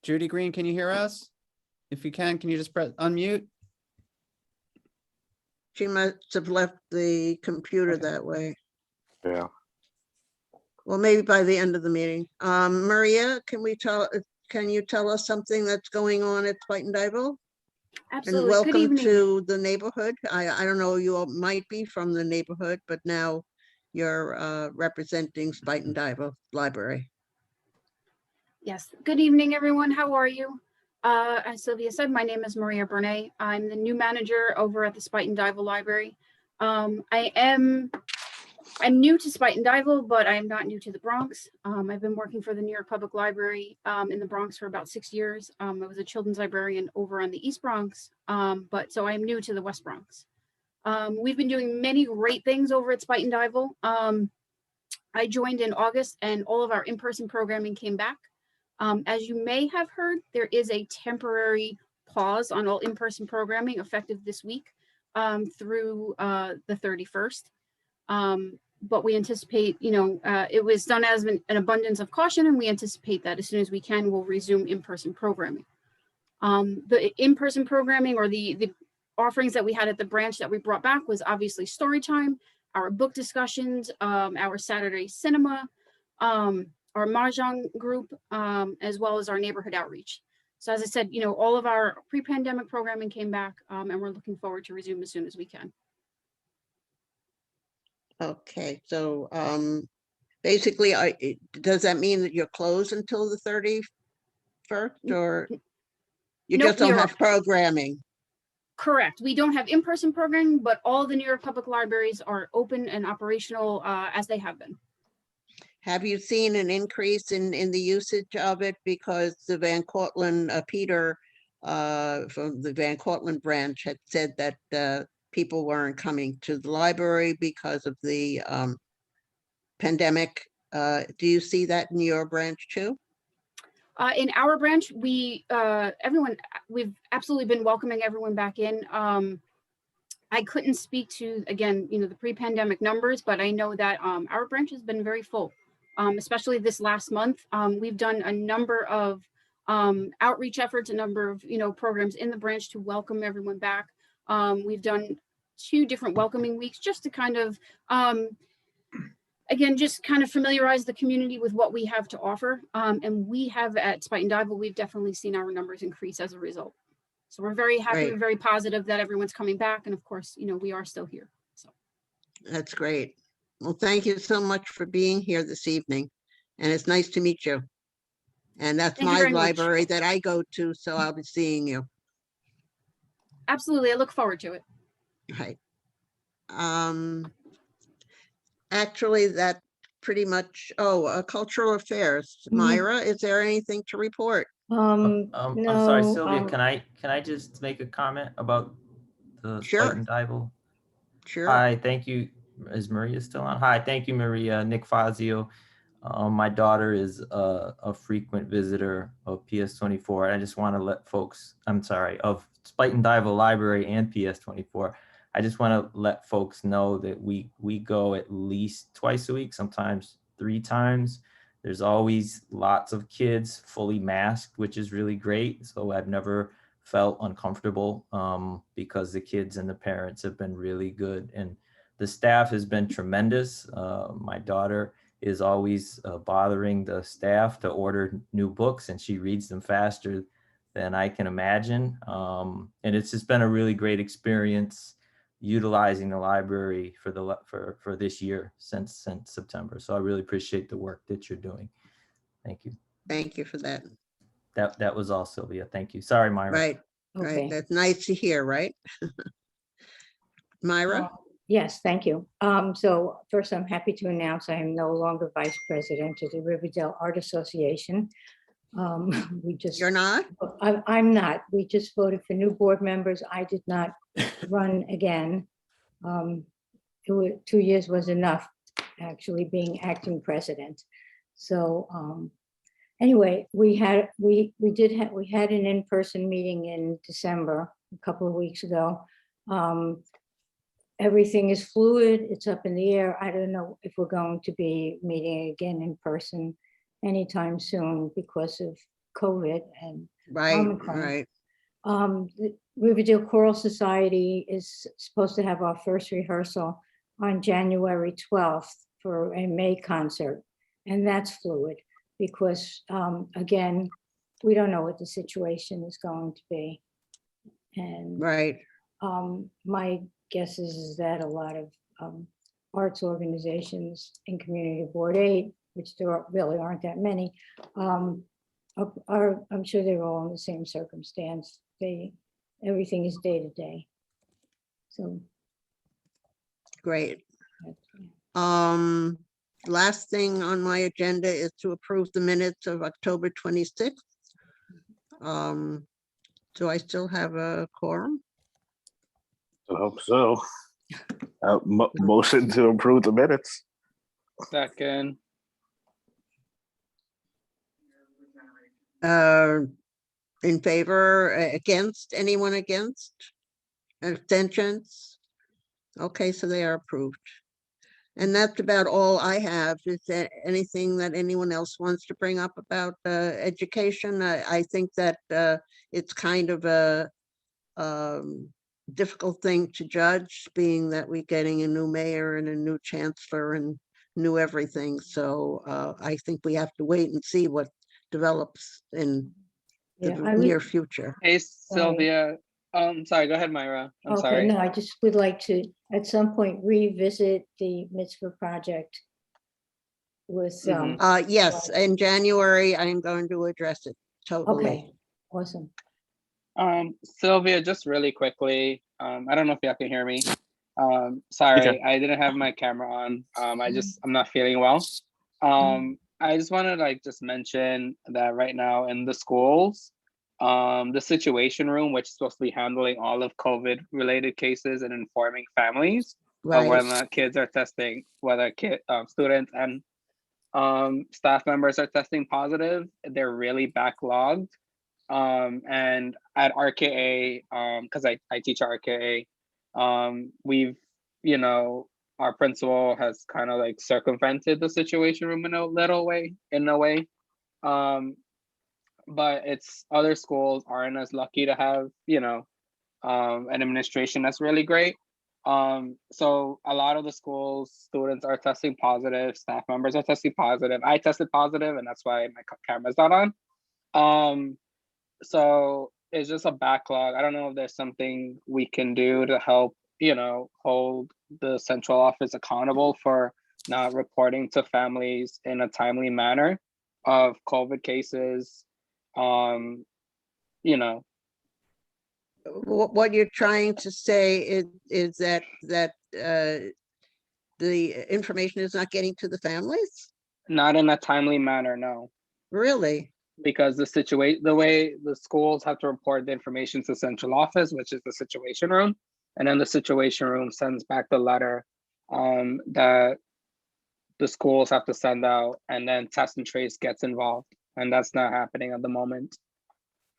[SPEAKER 1] Judy Green, can you hear us? If you can you just press unmute?
[SPEAKER 3] She must have left the computer
[SPEAKER 1] Okay.
[SPEAKER 3] that way.
[SPEAKER 4] Yeah.
[SPEAKER 3] Well, maybe by the end of the meeting. Maria, can you tell us something that's going on at Spuyten Duyvil? And
[SPEAKER 15] absolutely. Good
[SPEAKER 3] welcome
[SPEAKER 15] evening.
[SPEAKER 3] to the neighborhood. I don't know, you all might be from the neighborhood, but now you're representing Spuyten Duyvil Library.
[SPEAKER 15] Yes, good evening, everyone. How are you? As Sylvia said, my name is Maria Bernay. I'm the new manager over at the Spuyten Duyvil Library. I'm new to Spuyten Duyvil, but I'm not new to the Bronx. I've been working for the New York Public Library in the Bronx for about 6 years. I was a children's librarian over on the East Bronx, but so I'm new to the West Bronx. We've been doing many great things over at Spuyten Duyvil. I joined in August and all of our in-person programming came back. As you may have heard, there is a temporary pause on all in-person programming effective this week through the 31st. But we anticipate, it was done as an abundance of caution, and we anticipate that as soon as we can, we'll resume in-person programming. The in-person programming or the offerings that we had at the branch that we brought back was obviously story time, our book discussions, our Saturday cinema, our Mahjong group, as well as our neighborhood outreach. So as I said, all of our pre-pandemic programming came back, and we're looking forward to resume as soon as we can.
[SPEAKER 3] Okay, so basically, does that mean that you're closed until the 31st, or you
[SPEAKER 15] Nope,
[SPEAKER 3] just don't
[SPEAKER 15] we are-
[SPEAKER 3] have programming?
[SPEAKER 15] Correct. We don't have in-person programming, but all the New York Public Libraries are open and operational as they have been.
[SPEAKER 3] Have you seen an increase in the usage of it? Because the Van Cortlandt, Peter from the Van Cortlandt branch had said that people weren't coming to the library because of the pandemic. Do you see that in your branch too?
[SPEAKER 15] In our branch, we've absolutely been welcoming everyone back in. I couldn't speak to, again, the pre-pandemic numbers, but I know that our branch has been very full, especially this last month. We've done a number of outreach efforts, a number of, programs in the branch to welcome everyone back. We've done 2 different welcoming weeks just to kind of, again, just kind of familiarize the community with what we have to offer. And we have at Spite and Dival, we've definitely seen our numbers increase as a result. So we're very happy,
[SPEAKER 3] Great.
[SPEAKER 15] we're very positive that everyone's coming back. And of course, we are still here. So
[SPEAKER 3] That's great. Well, thank you so much for being here this evening. And it's nice to meet you. And that's
[SPEAKER 15] Thank you
[SPEAKER 3] my
[SPEAKER 15] very much.
[SPEAKER 3] library that I go to, so I'll be seeing you.
[SPEAKER 15] absolutely, I look forward to it.
[SPEAKER 3] Right. Actually, that pretty much, cultural affairs. Myra, is there anything to report?
[SPEAKER 8] I'm sorry,
[SPEAKER 9] No,
[SPEAKER 8] Sylvia, can I just make a comment about the
[SPEAKER 3] Sure.
[SPEAKER 8] Spite and Dival?
[SPEAKER 3] Sure.
[SPEAKER 8] Hi, thank you. Is Maria still on? Hi, thank you, Maria. Nick Fazio. My daughter is a frequent visitor of PS24. I just want to let folks, of Spite and Dival Library and PS24. I just want to let folks know that we go at least twice a week, sometimes 3 times. There's always lots of kids fully masked, which is really great. So I've never felt uncomfortable because the kids and the parents have been really good. And the staff has been tremendous. My daughter is always bothering the staff to order new books, and she reads them faster than I can imagine. And it's just been a really great experience utilizing the library for this year since September. So I really appreciate the work that you're doing. Thank you.
[SPEAKER 3] Thank you for that.
[SPEAKER 8] That was all, Sylvia. Thank you. Sorry, Myra.
[SPEAKER 3] Right,
[SPEAKER 9] okay.
[SPEAKER 3] right. That's nice to hear, right? Myra?
[SPEAKER 9] Yes, thank you. So first, I'm happy to announce I am no longer vice president of the Riverdale Art Association. We just.
[SPEAKER 3] You're not?
[SPEAKER 9] I'm not. We just voted for new board members. I did not run again. 2 years was enough, actually, being acting president. So anyway, we had an in-person meeting in December, a couple of weeks ago. Everything is fluid. It's up in the air. I don't know if we're going to be meeting again in person anytime soon because of COVID and
[SPEAKER 3] Right,
[SPEAKER 9] Omicron.
[SPEAKER 3] right.
[SPEAKER 9] The Riverdale Choral Society is supposed to have our first rehearsal on January 12th for a May concert. And that's fluid because, again, we don't know what the situation is going to be. And
[SPEAKER 3] right.
[SPEAKER 9] My guess is that a lot of arts organizations in Community Board 8, which there really aren't that many, I'm sure they're all in the same circumstance. Everything is day to day. So.
[SPEAKER 3] Great.
[SPEAKER 9] that's-
[SPEAKER 3] Last thing on my agenda is to approve the minutes of October 26th. Do I still have a quorum?
[SPEAKER 4] I hope so. Motion to approve the minutes.
[SPEAKER 11] Second.
[SPEAKER 3] In favor, against, anyone against? Abstentions? Okay, so they are approved. And that's about all I have. Is there anything that anyone else wants to bring up about education? I think that it's kind of a difficult thing to judge, being that we're getting a new mayor and a new chancellor and new everything. So I think we have to wait and see what develops in the
[SPEAKER 9] Yeah, I would-
[SPEAKER 3] near future.
[SPEAKER 11] Hey,
[SPEAKER 9] Sorry.
[SPEAKER 11] Sylvia. Sorry, go ahead, Myra. I'm
[SPEAKER 9] Okay,
[SPEAKER 11] sorry.
[SPEAKER 9] no, I just would like to, at some point, revisit the mitzvah project with,
[SPEAKER 11] Mhm.
[SPEAKER 3] Yes, in January, I'm going to address it totally.
[SPEAKER 9] okay, awesome.
[SPEAKER 11] Sylvia, just really quickly, I don't know if y'all can hear me. Sorry, I didn't have my camera on. I'm not feeling well. I just want to like just mention that right now in the schools, the situation room, which is supposed to be handling all of COVID related cases and informing families of whether or
[SPEAKER 3] Right.
[SPEAKER 11] not kids are testing, whether students and staff members are testing positive, they're really backlogged. And at RKA, because I teach RKA, we've, our principal has kind of like circumvented the situation room in a way. But it's other schools aren't as lucky to have, an administration that's really great. So a lot of the schools, students are testing positive, staff members are testing positive. I tested positive, and that's why my camera's not on. So it's just a backlog. I don't know if there's something we can do to help, hold the central office accountable for not reporting to families in a timely manner of COVID cases. You know,
[SPEAKER 3] What you're trying to say is that the information is not getting to the families?
[SPEAKER 11] not in a timely manner, no.
[SPEAKER 3] Really?
[SPEAKER 11] Because the way the schools have to report the information to central office, which is the situation room, and then the situation room sends back the letter that the schools have to send out, and then test and trace gets involved, and that's not happening at the moment.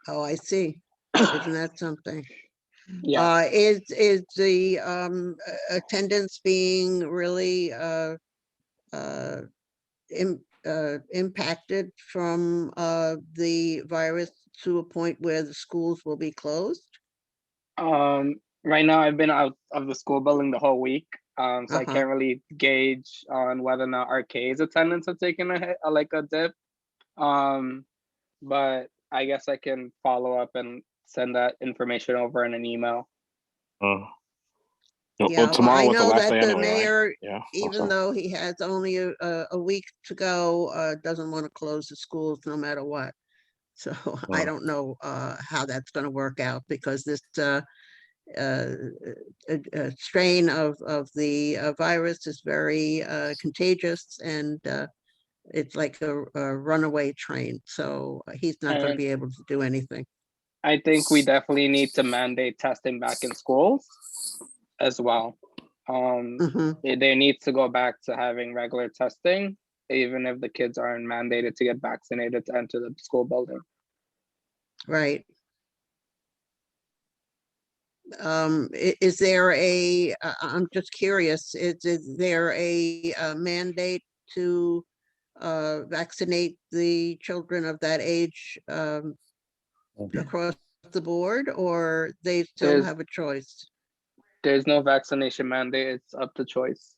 [SPEAKER 3] Oh, I see. Isn't that something?
[SPEAKER 11] Yeah.
[SPEAKER 3] Is the attendance being really impacted from the virus to a point where the schools will be closed?
[SPEAKER 11] Right now I've been out of the school building the whole week. So I can't really gauge on whether or not RK's attendance have taken a hit, like a dip. But I guess I can follow up and send that information over in an email.
[SPEAKER 3] Yeah, well,
[SPEAKER 4] tomorrow
[SPEAKER 3] I
[SPEAKER 4] was the
[SPEAKER 3] know
[SPEAKER 4] last
[SPEAKER 3] that
[SPEAKER 4] day
[SPEAKER 3] the
[SPEAKER 4] anyway, right?
[SPEAKER 3] mayor,
[SPEAKER 4] Yeah.
[SPEAKER 3] even though he has only a week to go, doesn't want to close the schools no matter what. So I don't know how that's going to work out, because this strain of the virus is very contagious, and it's like a runaway train. So he's not going to
[SPEAKER 11] And
[SPEAKER 3] be able to do anything.
[SPEAKER 11] I think we definitely need to mandate testing back in schools as well. They need to go back to having regular testing, even if the kids aren't mandated to get vaccinated to enter the school building.
[SPEAKER 3] Right. Is there I'm just curious, is there a mandate to vaccinate the children of that age across the board, or they still have a choice?
[SPEAKER 11] There's no vaccination mandate. It's up to choice.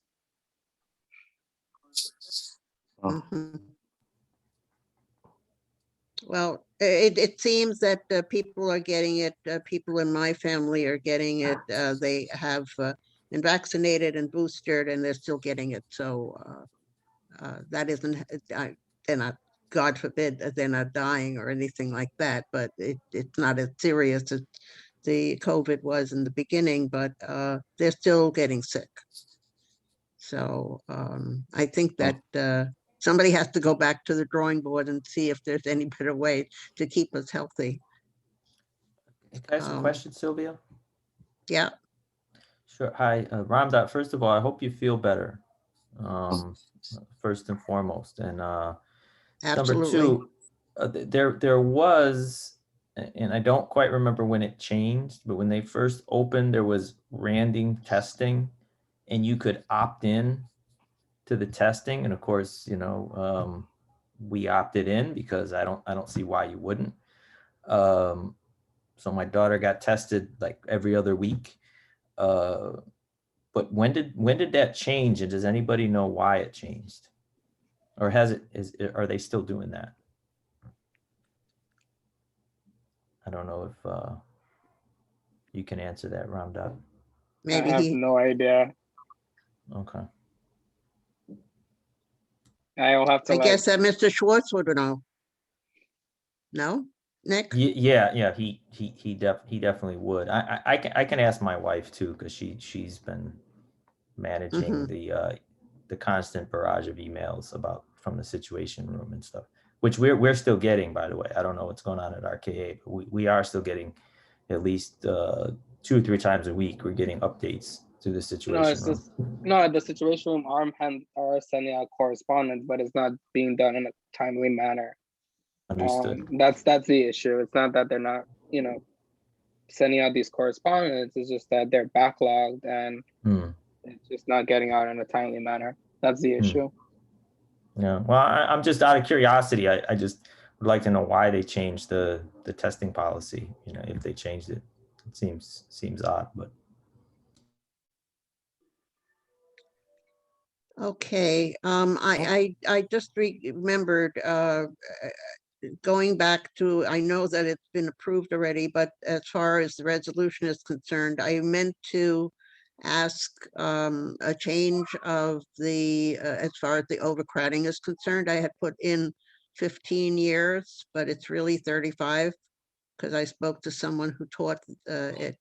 [SPEAKER 3] Well, it seems that people are getting it. People in my family are getting it. They have been vaccinated and boosted, and they're still getting it. So that isn't, they're not, God forbid, that they're not dying or anything like that, but it's not as serious as the COVID was in the beginning, but they're still getting sick. So I think that somebody has to go back to the drawing board and see if there's any better way to keep us healthy.
[SPEAKER 8] Can I ask a question, Sylvia?
[SPEAKER 3] Yeah.
[SPEAKER 8] Sure. Hi, Ramdat. First of all, I hope you feel better. First and foremost, and number two, there was, and I don't quite remember when it changed, but when they first opened, there was random testing, and you could opt in to the testing, and of course, we opted in because I don't see why you wouldn't. So my daughter got tested like every other week. But when did that change, and does anybody know why it changed, or are they still doing that? I don't know if you can answer that, Ramdot.
[SPEAKER 3] Maybe
[SPEAKER 11] I have
[SPEAKER 3] he,
[SPEAKER 11] no idea.
[SPEAKER 8] Okay.
[SPEAKER 11] I'll have to
[SPEAKER 3] I
[SPEAKER 11] like,
[SPEAKER 3] guess that Mr. Schwartz would know. No, Nick?
[SPEAKER 8] Yeah, he definitely would. I can ask my wife too, because she's been managing
[SPEAKER 3] Mhm.
[SPEAKER 8] the constant barrage of emails from the Situation Room and stuff, which we're still getting, by the way. I don't know what's going on at RKA, but we are still getting at least 2 or 3 times a week. We're getting updates to the
[SPEAKER 11] no,
[SPEAKER 8] Situation
[SPEAKER 11] it's
[SPEAKER 8] Room.
[SPEAKER 11] just, no, the Situation Room are sending out correspondence, but it's not being done in a timely manner.
[SPEAKER 8] Understood.
[SPEAKER 11] That's the issue. It's not that they're not, sending out these correspondence. It's just that they're backlogged and it's just not getting out in a timely manner. That's the issue.
[SPEAKER 8] Yeah. Well, I'm just out of curiosity. I just would like to know why they changed the testing policy. If they changed it, it seems odd, but.
[SPEAKER 3] Okay, I just remembered, going back to, I know that it's been approved already, but as far as the resolution is concerned, I meant to ask a change of the, as far as the overcrowding is concerned. I had put in 15 years, but it's really 35, because I spoke to someone who taught at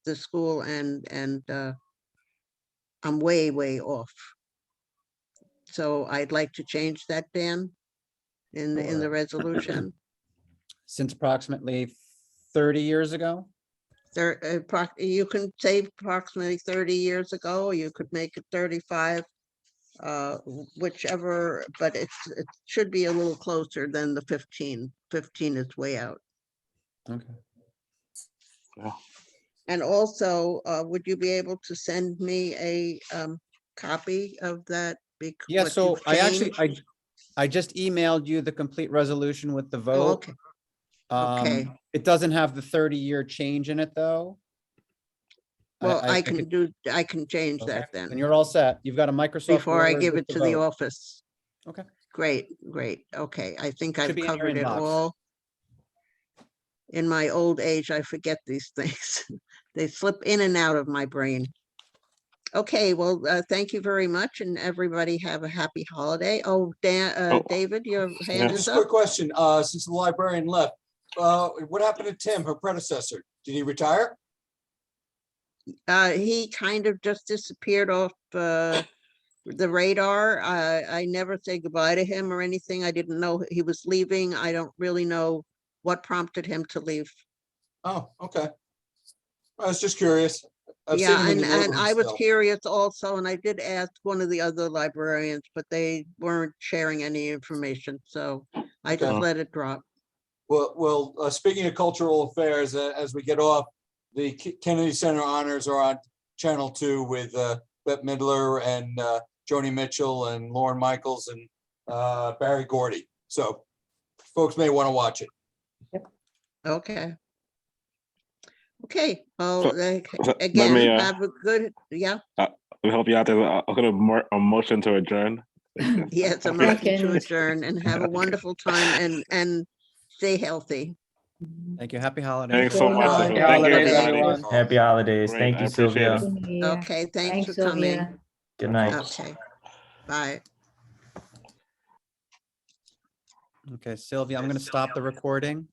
[SPEAKER 3] the school, and I'm way off. So I'd like to change that, Dan, in the
[SPEAKER 1] Sure.
[SPEAKER 3] resolution.
[SPEAKER 1] Since approximately 30 years ago.
[SPEAKER 3] You can say approximately 30 years ago, or you could make it 35, whichever, but it should be a little closer than the 15. 15 is way out.
[SPEAKER 1] Okay.
[SPEAKER 4] Yeah.
[SPEAKER 3] And also, would you be able to send me a copy of that?
[SPEAKER 1] Yeah,
[SPEAKER 3] what
[SPEAKER 1] so
[SPEAKER 3] you've
[SPEAKER 1] I
[SPEAKER 3] changed?
[SPEAKER 1] I just emailed you the complete resolution with the
[SPEAKER 3] Oh,
[SPEAKER 1] vote.
[SPEAKER 3] okay. Okay.
[SPEAKER 1] It doesn't have the 30-year change in it, though.
[SPEAKER 3] Well, I
[SPEAKER 1] could-
[SPEAKER 3] can change
[SPEAKER 1] Okay,
[SPEAKER 3] that
[SPEAKER 1] and
[SPEAKER 3] then,
[SPEAKER 1] you're all set. You've got a Microsoft
[SPEAKER 3] before I
[SPEAKER 1] Word
[SPEAKER 3] give
[SPEAKER 1] with
[SPEAKER 3] it
[SPEAKER 1] the
[SPEAKER 3] to the
[SPEAKER 1] vote.
[SPEAKER 3] office.
[SPEAKER 1] Okay.
[SPEAKER 3] Great. Okay, I think
[SPEAKER 1] Should
[SPEAKER 3] I've
[SPEAKER 1] be in your
[SPEAKER 3] covered it
[SPEAKER 1] inbox.
[SPEAKER 3] all. In my old age, I forget these things. They slip in and out of my brain. Okay, well, thank you very much, and everybody have a happy holiday. Oh, Dan, David, your hand
[SPEAKER 7] Just
[SPEAKER 3] is
[SPEAKER 7] a
[SPEAKER 3] up.
[SPEAKER 7] quick question, since the librarian left, what happened to Tim, her predecessor? Did he retire?
[SPEAKER 3] He kind of just disappeared off the radar. I never say goodbye to him or anything. I didn't know he was leaving. I don't really know what prompted him to leave.
[SPEAKER 7] Oh, okay. I was just curious. I've seen
[SPEAKER 3] Yeah,
[SPEAKER 7] him in the
[SPEAKER 3] and
[SPEAKER 7] neighborhood
[SPEAKER 3] I was
[SPEAKER 7] still.
[SPEAKER 3] curious also, and I did ask one of the other librarians, but they weren't sharing any information, so I just
[SPEAKER 7] Okay.
[SPEAKER 3] let it drop.
[SPEAKER 7] Well, speaking of cultural affairs, as we get off, the Kennedy Center Honors are on Channel 2 with Bette Midler and Joni Mitchell and Lauren Michaels and Barry Gordy. So folks may want to watch it.
[SPEAKER 3] Okay. Okay, well,
[SPEAKER 4] So let
[SPEAKER 3] again,
[SPEAKER 4] me
[SPEAKER 3] have a good, yeah,
[SPEAKER 4] let me help you out there. I'll get a motion to adjourn.
[SPEAKER 3] yes, a motion to
[SPEAKER 9] Second.
[SPEAKER 3] adjourn, and have a wonderful time, and stay healthy.
[SPEAKER 1] Thank you. Happy holidays.
[SPEAKER 4] Thanks so
[SPEAKER 9] Happy
[SPEAKER 4] much.
[SPEAKER 9] holidays.
[SPEAKER 4] Thank you,
[SPEAKER 11] Holidays,
[SPEAKER 4] everybody.
[SPEAKER 11] everyone.
[SPEAKER 8] Happy holidays.
[SPEAKER 4] Great,
[SPEAKER 8] Thank
[SPEAKER 4] I
[SPEAKER 8] you,
[SPEAKER 4] appreciate
[SPEAKER 8] Sylvia.
[SPEAKER 4] it.
[SPEAKER 9] Happy New Year.
[SPEAKER 3] Okay, thanks
[SPEAKER 9] Thanks,
[SPEAKER 3] for coming.
[SPEAKER 9] Sylvia.
[SPEAKER 8] Good night.
[SPEAKER 3] Okay, bye.
[SPEAKER 1] Okay, Sylvia, I'm going to stop the recording.